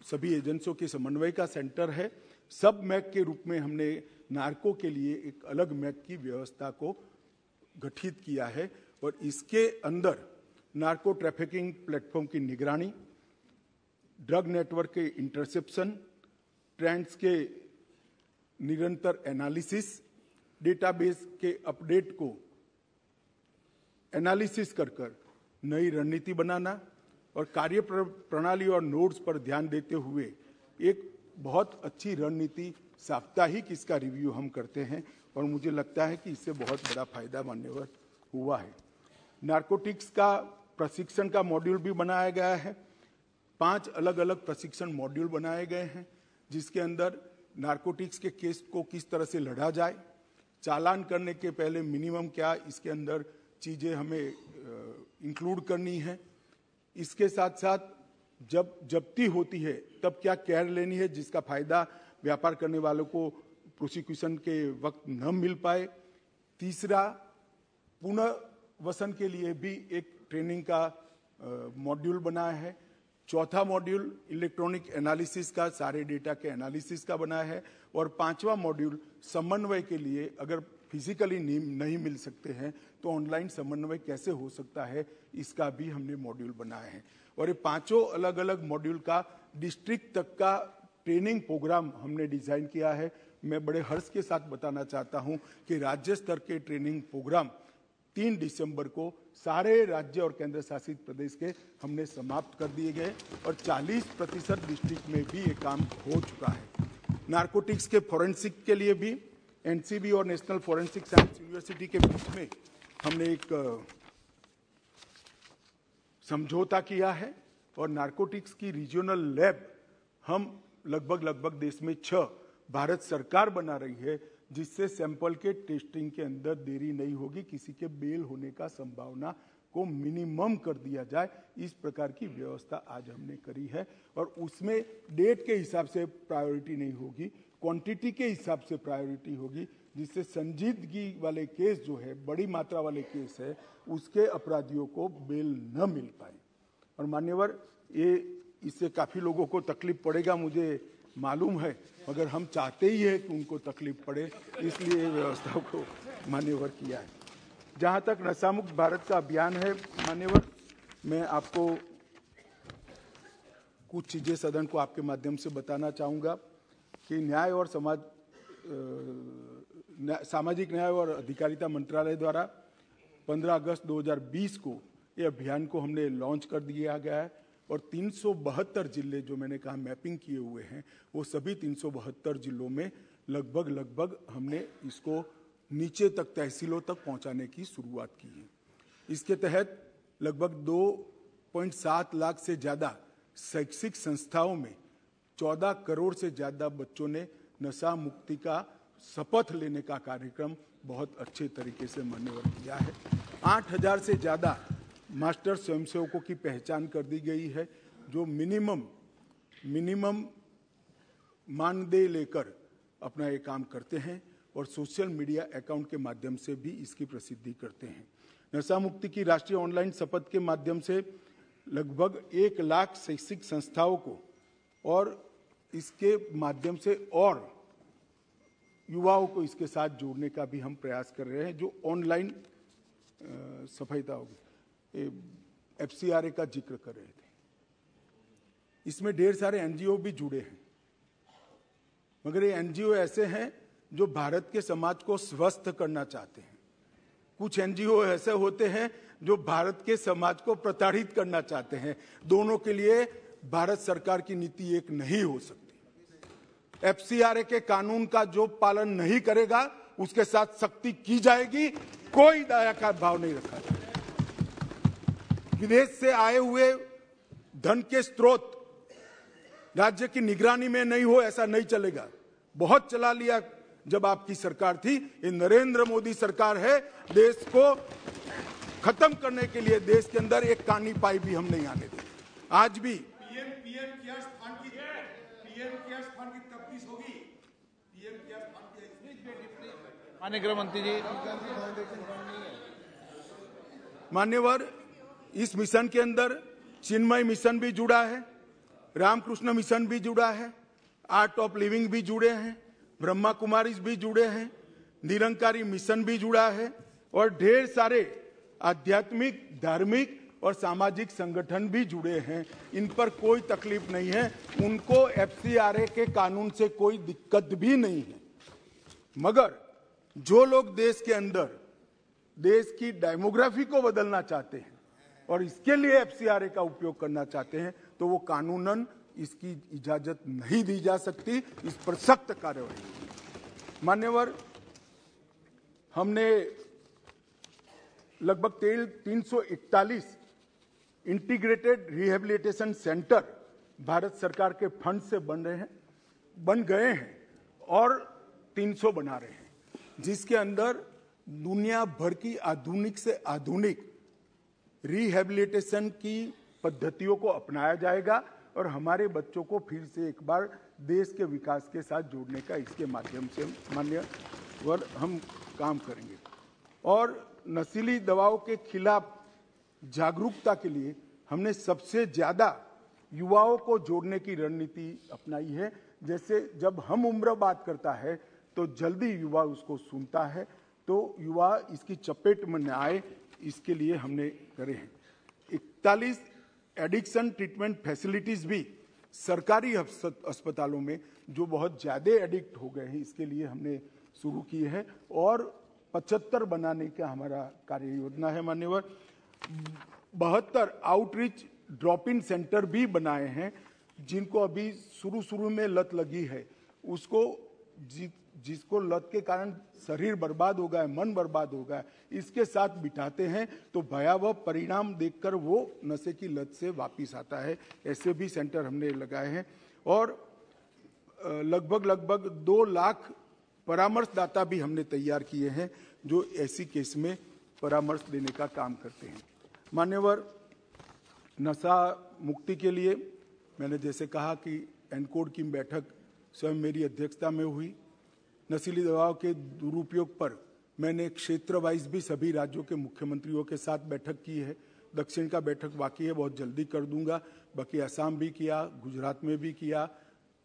सभी एजेंसियों के समन्वय का सेंटर है, सब मैक के रूप में हमने नार्को के लिए एक अलग मैक की व्यवस्था को गठित किया है और इसके अंदर नार्को ट्रैफिकिंग प्लेटफॉर्म की निगरानी, ड्रग नेटवर्क के इंटरसेप्शन, ट्रेंड्स के निरंतर एनालिसिस, डेटाबेस के अपडेट को एनालिसिस कर नई रणनीति बनाना और कार्य प्रणाली और नोड्स पर ध्यान देते हुए एक बहुत अच्छी रणनीति साप्ताहिक इसका रिव्यू हम करते हैं और मुझे लगता है कि इससे बहुत बड़ा फायदा मान्यवर हुआ है। नारकोटिक्स का प्रशिक्षण का मॉड्यूल भी बनाया गया है। 5 अलग अलग प्रशिक्षण मॉड्यूल बनाए गए हैं, जिसके अंदर नारकोटिक्स के केस को किस तरह से लड़ा जाए, चालान करने के पहले मिनिमम क्या इसके अंदर चीज़ें हमें इंक्लूड करनी है, इसके साथ साथ जब जब्ती होती है तब क्या केयर लेनी है जिसका फायदा व्यापार करने वालों को प्रोसिक्यूशन के वक्त न मिल पाए। तीसरा, पुनर्वसन के लिए भी एक ट्रेनिंग का मॉड्यूल बनाया है। चौथा मॉड्यूल इलेक्ट्रॉनिक एनालिसिस का, सारे डेटा के एनालिसिस का बनाया है। और 5वां मॉड्यूल समन्वय के लिए, अगर फिजिकली नहीं मिल सकते हैं तो ऑनलाइन समन्वय कैसे हो सकता है, इसका भी हमने मॉड्यूल बनाया है। और ये 5 अलग अलग मॉड्यूल का डिस्ट्रिक्ट तक का ट्रेनिंग प्रोग्राम हमने डिजाइन किया है। मैं बड़े हर्ष के साथ बताना चाहता हूं कि राज्य स्तर के ट्रेनिंग प्रोग्राम 3 दिसंबर को सारे राज्य और केंद्र शासित प्रदेश के हमने समाप्त कर दिए गए और 40% डिस्ट्रिक्ट में भी ये काम हो चुका है। नारकोटिक्स के फॉरेंसिक के लिए भी एनसीबी और नेशनल फॉरेंसिक साइंस यूनिवर्सिटी के बीच में हमने एक समझौता किया है और नारकोटिक्स की रीजनल लैब हम लगभग देश में 6 भारत सरकार बना रही है, जिससे सैंपल के टेस्टिंग के अंदर देरी नहीं होगी, किसी के बेल होने का संभावना को मिनिमम कर दिया जाए। इस प्रकार की व्यवस्था आज हमने करी है और उसमें डेट के हिसाब से प्रायोरिटी नहीं होगी, क्वांटिटी के हिसाब से प्रायोरिटी होगी, जिससे संजीदगी वाले केस जो है, बड़ी मात्रा वाले केस है, उसके अपराधियों को बेल न मिल पाए। और मान्यवर, ये इससे काफ़ी लोगों को तकलीफ पड़ेगा, मुझे मालूम है, मगर हम चाहते ही है कि उनको तकलीफ पड़े, इसलिए व्यवस्था को मान्यवर किया है। जहाँ तक नशामुक्त भारत का अभियान है मान्यवर, मैं आपको कुछ चीज़ें सदन को आपके माध्यम से बताना चाहूँगा कि न्याय और सामाजिक न्याय और अधिकारिता मंत्रालय द्वारा 15 अगस्त 2020 को ये अभियान को हमने लॉन्च कर दिया गया है और 372 जिले जो मैंने कहा मैपिंग किए हुए हैं, वो सभी 372 जिलों में लगभग हमने इसको नीचे तक, तहसीलों तक पहुंचाने की शुरुआत की है। इसके तहत लगभग 2.7 लाख से ज्यादा शैक्षिक संस्थाओं में 14 करोड़ से ज्यादा बच्चों ने नशा मुक्ति का शपथ लेने का कार्यक्रम बहुत अच्छे तरीके से मान्यवर किया है। 8,000 से ज्यादा मास्टर स्वयंसेवकों की पहचान कर दी गई है, जो मिनिमम मानदेय लेकर अपना ये काम करते हैं और सोशल मीडिया अकाउंट के माध्यम से भी इसकी प्रसिद्धि करते हैं। नशा मुक्ति की राष्ट्रीय ऑनलाइन शपथ के माध्यम से लगभग 1 लाख शैक्षिक संस्थाओं को और इसके माध्यम से और युवाओं को इसके साथ जोड़ने का भी हम प्रयास कर रहे हैं। जो ऑनलाइन सफलता होगी, FCRA का जिक्र कर रहे थे, इसमें ढेर सारे NGO भी जुड़े हैं, मगर ये NGO ऐसे हैं जो भारत के समाज को स्वस्थ करना चाहते हैं। कुछ NGO ऐसे होते हैं जो भारत के समाज को प्रताड़ित करना चाहते हैं। दोनों के लिए भारत सरकार की नीति एक नहीं हो सकती। FCRA के कानून का जो पालन नहीं करेगा उसके साथ सख्ती की जाएगी, कोई दया का भाव नहीं रखा जाएगा। विदेश से आए हुए धन के स्रोत राज्य की निगरानी में नहीं हो, ऐसा नहीं चलेगा। बहुत चला लिया जब आपकी सरकार थी। ये नरेंद्र मोदी सरकार है, देश को खत्म करने के लिए देश के अंदर एक कानी पाई भी हम नहीं आने देंगे। आज भी पीएम केयर्स फंड की तफ्तीश होगी। पीएम केयर्स फंड की माननीय गृह मंत्री जी। मान्यवर, इस मिशन के अंदर चिन्मय मिशन भी जुड़ा है, रामकृष्ण मिशन भी जुड़ा है, आर्ट ऑफ लिविंग भी जुड़े हैं, ब्रह्मा कुमारीज भी जुड़े हैं, निरंकारी मिशन भी जुड़ा है और ढेर सारे आध्यात्मिक, धार्मिक और सामाजिक संगठन भी जुड़े हैं। इन पर कोई तकलीफ नहीं है, उनको FCRA के कानून से कोई दिक्कत भी नहीं है। मगर जो लोग देश के अंदर देश की डेमोग्राफी को बदलना चाहते हैं और इसके लिए FCRA का उपयोग करना चाहते हैं, तो वो कानूनन इसकी इजाजत नहीं दी जा सकती। इस पर सख्त कार्रवाई। मान्यवर, हमने लगभग 341 इंटीग्रेटेड रिहेबिलिटेशन सेंटर भारत सरकार के फंड से बन गए हैं और 300 बना रहे हैं, जिसके अंदर दुनिया भर की आधुनिक से आधुनिक रिहेबिलिटेशन की पद्धतियों को अपनाया जाएगा और हमारे बच्चों को फिर से एक बार देश के विकास के साथ जोड़ने का इसके माध्यम से मान्यवर हम काम करेंगे। और नशीली दवाओं के खिलाफ जागरूकता के लिए हमने सबसे ज्यादा युवाओं को जोड़ने की रणनीति अपनाई है। जैसे जब हम उम्र बात करता है तो जल्दी युवा उसको सुनता है, तो युवा इसकी चपेट में न आए, इसके लिए हमने करे हैं। 41 एडिक्शन ट्रीटमेंट फैसिलिटीज भी सरकारी अस्पतालों में जो बहुत ज्यादा एडिक्ट हो गए हैं, इसके लिए हमने शुरू की है और 75 बनाने का हमारा कार्य योजना है। मान्यवर, 72 आउटरीच ड्रॉप इन सेंटर भी बनाए हैं, जिनको अभी शुरू में लत लगी है, उसको जिसको लत के कारण शरीर बर्बाद हो गया, मन बर्बाद हो गया, इसके साथ बिठाते हैं तो भयावह परिणाम देखकर वो नशे की लत से वापिस आता है। ऐसे भी सेंटर हमने लगाए हैं और लगभग 2 लाख परामर्शदाता भी हमने तैयार किए हैं, जो ऐसी केस में परामर्श देने का काम करते हैं। मान्यवर, नशा मुक्ति के लिए मैंने जैसे कहा कि एनकोड की बैठक स्वयं मेरी अध्यक्षता में हुई। नशीली दवाओं के दुरुपयोग पर मैंने क्षेत्र वाइज भी सभी राज्यों के मुख्यमंत्रियों के साथ बैठक की है। दक्षिण का बैठक बाकी है, बहुत जल्दी कर दूंगा। बाकी असम भी किया, गुजरात में भी किया,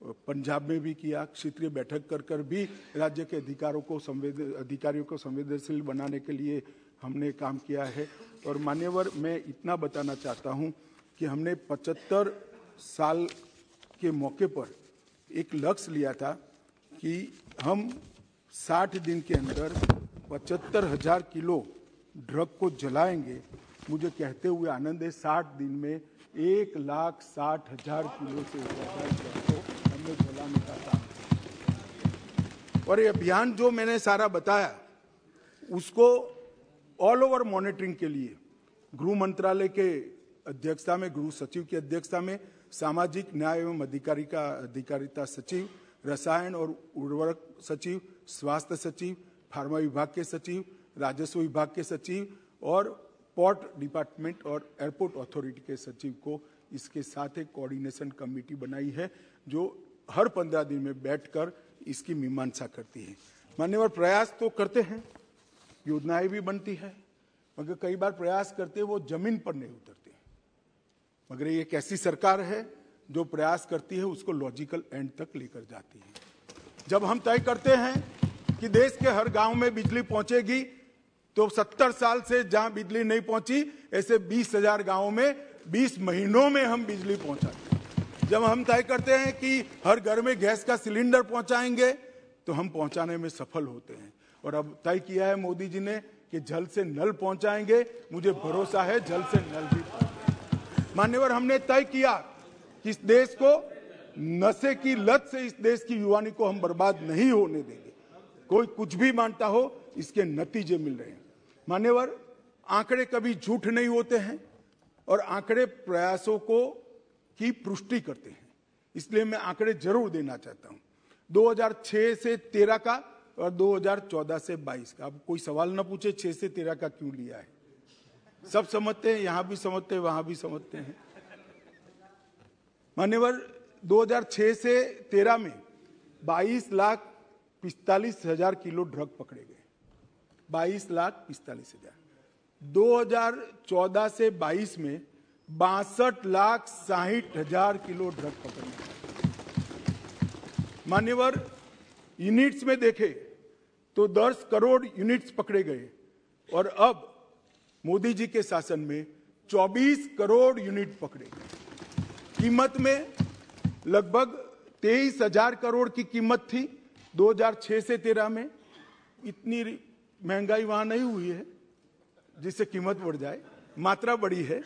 पंजाब में भी किया। क्षेत्रीय बैठक कर भी राज्य के अधिकारियों को संवेदनशील बनाने के लिए हमने काम किया है। और मान्यवर, मैं इतना बताना चाहता हूं कि हमने 75 साल के मौके पर एक लक्ष्य लिया था कि हम 60 दिन के अंदर 75,000 किलो ड्रग को जलाएंगे। मुझे कहते हुए आनंद है, 60 दिन में 1,60,000 किलो से ज्यादा ड्रग को हमने जलाने का काम किया। और ये अभियान जो मैंने सारा बताया, उसको ऑल ओवर मॉनिटरिंग के लिए गृह मंत्रालय के अध्यक्षता में, गृह सचिव की अध्यक्षता में सामाजिक न्याय एवं अधिकारिता सचिव, रसायन और उर्वरक सचिव, स्वास्थ्य सचिव, फार्मा विभाग के सचिव, राजस्व विभाग के सचिव और पोर्ट डिपार्टमेंट और एयरपोर्ट अथॉरिटी के सचिव को इसके साथ एक कोऑर्डिनेशन कमेटी बनाई है जो हर 15 दिन में बैठकर इसकी मीमांसा करती है। मान्यवर, प्रयास तो करते हैं, योजनाएं भी बनती है, मगर कई बार प्रयास करते वो जमीन पर नहीं उतरते। मगर ये एक ऐसी सरकार है जो प्रयास करती है उसको लॉजिकल एंड तक लेकर जाती है। जब हम तय करते हैं कि देश के हर गांव में बिजली पहुंचेगी, तो 70 साल से जहां बिजली नहीं पहुंची, ऐसे 20,000 गांवों में 20 महीनों में हम बिजली पहुंचाते हैं। जब हम तय करते हैं कि हर घर में गैस का सिलेंडर पहुंचाएंगे, तो हम पहुंचाने में सफल होते हैं। और अब तय किया है मोदी जी ने कि जल से नल पहुंचाएंगे। मुझे भरोसा है जल से नल भी पहुंचाएंगे। मान्यवर, हमने तय किया कि इस देश को नशे की लत से, इस देश की युवानी को हम बर्बाद नहीं होने देंगे। कोई कुछ भी मानता हो, इसके नतीजे मिल रहे हैं। मान्यवर, आंकड़े कभी झूठ नहीं होते हैं और आंकड़े प्रयासों की पुष्टि करते हैं। इसलिए मैं आंकड़े जरूर देना चाहता हूं। 2006 से 13 का और 2014 से 22 का। अब कोई सवाल ना पूछे 6 से 13 का क्यों लिया है, सब समझते हैं, यहां भी समझते हैं, वहां भी समझते हैं। मान्यवर, 2006 से 13 में 22,45,000 किलो ड्रग पकड़े गए। 22,45,000। 2014 से 22 में 62,60,000 किलो ड्रग पकड़े गए। मान्यवर, यूनिट्स में देखे तो 10 करोड़ यूनिट्स पकड़े गए और अब मोदी जी के शासन में 24 करोड़ यूनिट पकड़े गए। कीमत में लगभग 23,000 करोड़ की कीमत थी 2006 से 13 में। इतनी महंगाई वहां नहीं हुई है जिससे कीमत बढ़ जाए, मात्रा बढ़ी है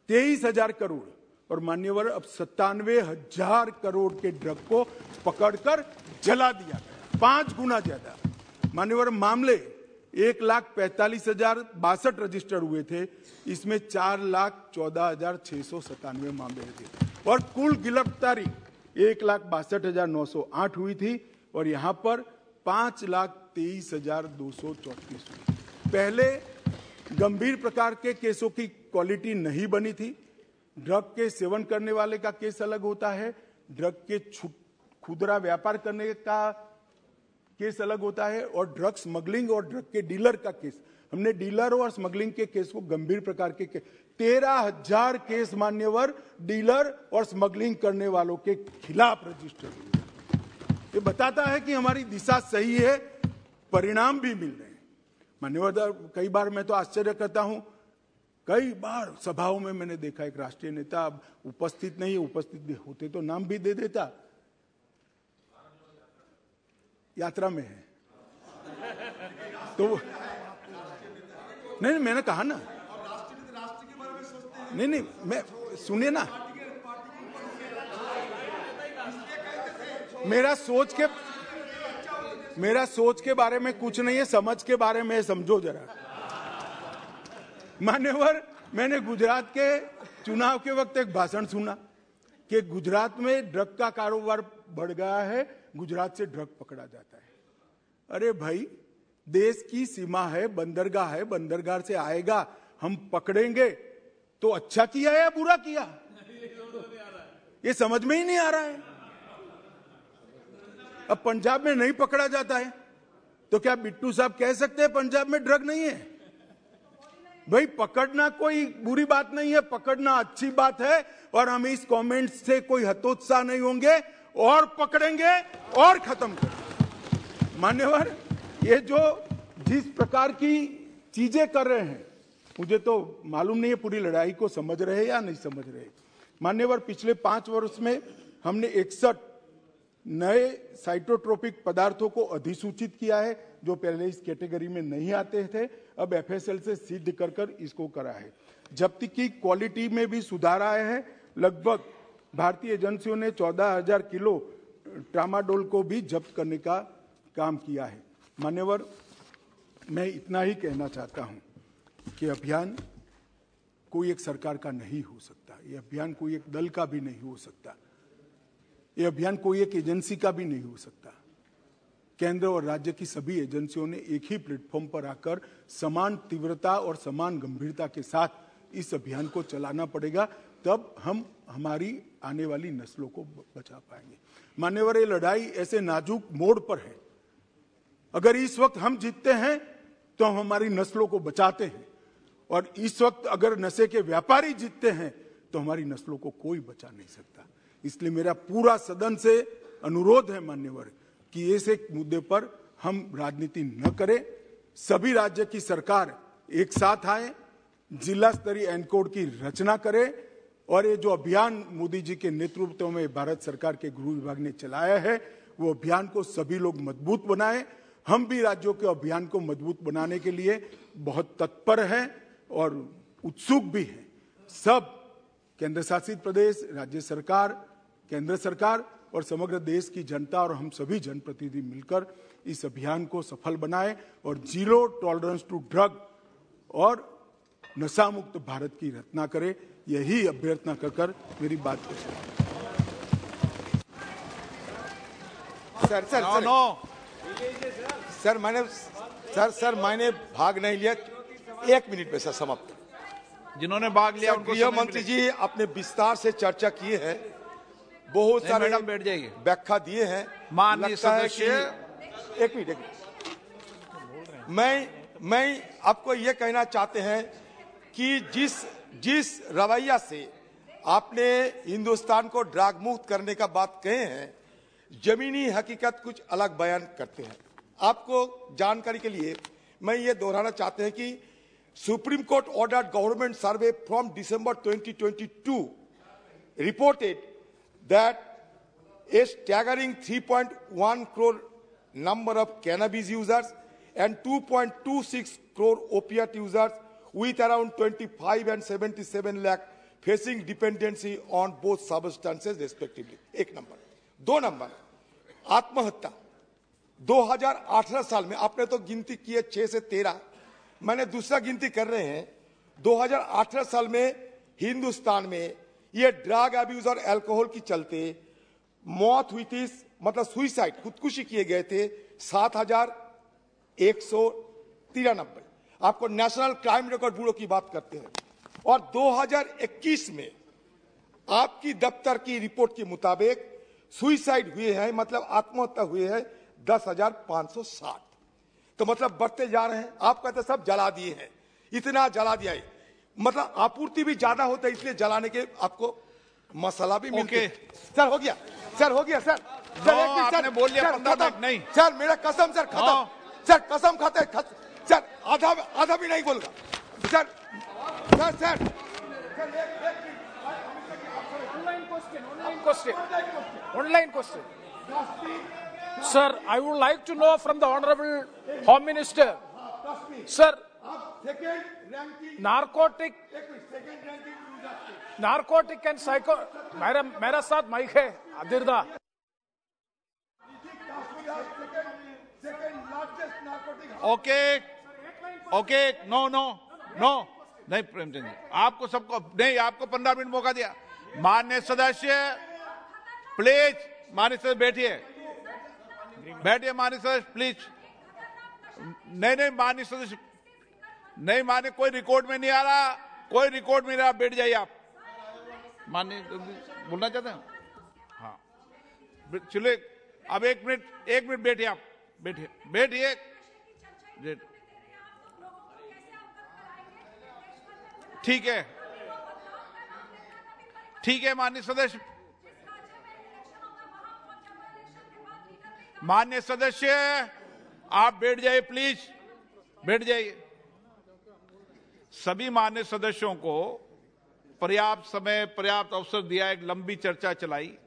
23,000 करोड़। और मान्यवर, अब 97,000 करोड़ के ड्रग को पकड़कर जला दिया गया, 5 गुना ज्यादा। मान्यवर, मामले 1,45,062 रजिस्टर हुए थे, इसमें 4,14,697 मामले थे और कुल गिरफ्तारी 1,62,908 हुई थी और यहां पर 5,23,234 हुई। पहले गंभीर प्रकार के केसों की क्वालिटी नहीं बनी थी। ड्रग के सेवन करने वाले का केस अलग होता है, ड्रग के खुदरा व्यापार करने का केस अलग होता है और ड्रग स्मगलिंग और ड्रग के डीलर का केस। हमने डीलर और स्मगलिंग के केस को गंभीर प्रकार के 13,000 केस मान्यवर डीलर और स्मगलिंग करने वालों के खिलाफ रजिस्टर हुए। ये बताता है कि हमारी दिशा सही है, परिणाम भी मिल रहे हैं। मान्यवर, कई बार मैं तो आश्चर्य करता हूं, कई बार सभाओं में मैंने देखा एक राष्ट्रीय नेता अब उपस्थित नहीं है, उपस्थित भी होते तो नाम भी दे देता, यात्रा में है तो नहीं, मैंने कहा ना, नहीं, मैं सुनिए ना, मेरा सोच के बारे में कुछ नहीं है, समझ के बारे में समझो जरा। मान्यवर, मैंने गुजरात के चुनाव के वक्त एक भाषण सुना कि गुजरात में ड्रग का कारोबार बढ़ गया है, गुजरात से ड्रग पकड़ा जाता है। अरे भाई, देश की सीमा है, बंदरगाह है, बंदरगाह से आएगा, हम पकड़ेंगे तो अच्छा किया या बुरा किया, ये समझ में ही नहीं आ रहा है। अब पंजाब में नहीं पकड़ा जाता है तो क्या बिट्टू साहब कह सकते हैं पंजाब में ड्रग नहीं है? भाई, पकड़ना कोई बुरी बात नहीं है, पकड़ना अच्छी बात है और हम इस कमेंट से कोई हतोत्साह नहीं होंगे और पकड़ेंगे और खत्म करेंगे। मान्यवर, ये जो जिस प्रकार की चीजें कर रहे हैं, मुझे तो मालूम नहीं है पूरी लड़ाई को समझ रहे या नहीं समझ रहे। मान्यवर, पिछले 5 वर्ष में हमने 61 नए साइटोट्रोपिक पदार्थों को अधिसूचित किया है जो पहले इस कैटेगरी में नहीं आते थे, अब एफएसएल से सिद्ध कर इसको करा है। जब्ती की क्वालिटी में भी सुधार आया है। लगभग भारतीय एजेंसियों ने 14,000 किलो ट्रामाडोल को भी जब्त करने का काम किया है। मान्यवर, मैं इतना ही कहना चाहता हूं कि अभियान कोई एक सरकार का नहीं हो सकता, ये अभियान कोई एक दल का भी नहीं हो सकता, ये अभियान कोई एक एजेंसी का भी नहीं हो सकता। केंद्र और राज्य की सभी एजेंसियों ने एक ही प्लेटफॉर्म पर आकर समान तीव्रता और समान गंभीरता के साथ इस अभियान को चलाना पड़ेगा, तब हम हमारी आने वाली नस्लों को बचा पाएंगे। मान्यवर, ये लड़ाई ऐसे नाजुक मोड़ पर है, अगर इस वक्त हम जीतते हैं तो हम हमारी नस्लों को बचाते हैं, और इस वक्त अगर नशे के व्यापारी जीतते हैं तो हमारी नस्लों को कोई बचा नहीं सकता। इसलिए मेरा पूरा सदन से अनुरोध है मान्यवर कि इस एक मुद्दे पर हम राजनीति न करें, सभी राज्य की सरकार एक साथ आए, जिला स्तरीय एनकोड की रचना करे, और ये जो अभियान मोदी जी के नेतृत्व में भारत सरकार के गृह विभाग ने चलाया है, वो अभियान को सभी लोग मजबूत बनाए। हम भी राज्यों के अभियान को मजबूत बनाने के लिए बहुत तत्पर हैं और उत्सुक भी हैं। सब केंद्र शासित प्रदेश, राज्य सरकार, केंद्र सरकार और समग्र देश की जनता और हम सभी जनप्रतिनिधि मिलकर इस अभियान को सफल बनाएं और जीरो टॉलरेंस टू ड्रग और नशा मुक्त भारत की रचना करें। यही अभ्यर्थना कर मेरी बात को सर मैंने भाग नहीं लिया, 1 मिनट में सर समाप्त। जिन्होंने भाग लिया उनको गृह मंत्री जी अपने विस्तार से चर्चा किए हैं, बहुत सारे मैडम बैठ जाइए, व्याख्या दिए हैं। माननीय सदस्य, एक मिनट मैं आपको ये कहना चाहते हैं कि जिस रवैया से आपने हिंदुस्तान को ड्रग मुक्त करने का बात कहे हैं, जमीनी हकीकत कुछ अलग बयान करते हैं। आपको जानकारी के लिए मैं ये दोहराना चाहते हैं कि supreme court ordered government survey from December 2022 reported that a staggering 3.1 crore number of cannabis users and 2.26 crore opiate users with around 25 and 77 lakh facing dependency on both substances respectively। एक नंबर। 2 नंबर, आत्महत्या 2018 साल में आपने तो गिनती की है 6 से 13, मैंने दूसरा गिनती कर रहे हैं। 2018 साल में हिंदुस्तान में ये ड्रग अब्यूज और अल्कोहल की चलते मौत हुई थी, मतलब सुइसाइड, खुदकुशी किए गए थे 7,193। आपको नेशनल क्राइम रिकॉर्ड ब्यूरो की बात करते हैं। और 2021 में आपकी दफ्तर की रिपोर्ट के मुताबिक सुइसाइड हुए हैं, मतलब आत्महत्या हुए हैं 10,560। तो मतलब बढ़ते जा रहे हैं। आप कहते सब जला दिए हैं, इतना जला दिया है, मतलब आपूर्ति भी ज्यादा होता है, इसलिए जलाने के आपको मसाला भी मिलते हैं। सर हो गया, सर हो गया, सर आपने बोल लिया 15 मिनट नहीं। सर मेरा कसम, सर खत्म, सर कसम खाते सर आधा भी नहीं बोलगा sir. Online question. Sir, I would like to know from the Honorable Home Minister. Sir, narcotic and psycho. मेरा साथ माइक है, अदिरदा। ओके, नो, नहीं प्रेमचंद जी, आपको सबको नहीं, आपको 15 मिनट मौका दिया। माननीय सदस्य प्लीज, माननीय सदस्य बैठिए, माननीय सदस्य प्लीज। नहीं माननीय सदस्य, नहीं माननीय, कोई रिकॉर्ड में नहीं आ रहा, कोई रिकॉर्ड में नहीं आ रहा, बैठ जाइए आप। माननीय बोलना चाहते हैं? हाँ चलिए, अब 1 मिनट बैठिए, आप बैठिए। ठीक है माननीय सदस्य, आप बैठ जाइए प्लीज, बैठ जाइए। सभी माननीय सदस्यों को पर्याप्त समय, पर्याप्त अवसर दिया, एक लंबी चर्चा चलाई।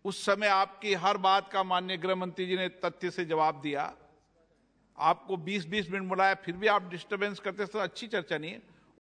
उस समय आपकी हर बात का माननीय गृह मंत्री जी ने तथ्य से जवाब दिया। आपको 20-20 मिनट बुलाया, फिर भी आप डिस्टर्बेंस करते, तो अच्छी चर्चा नहीं है।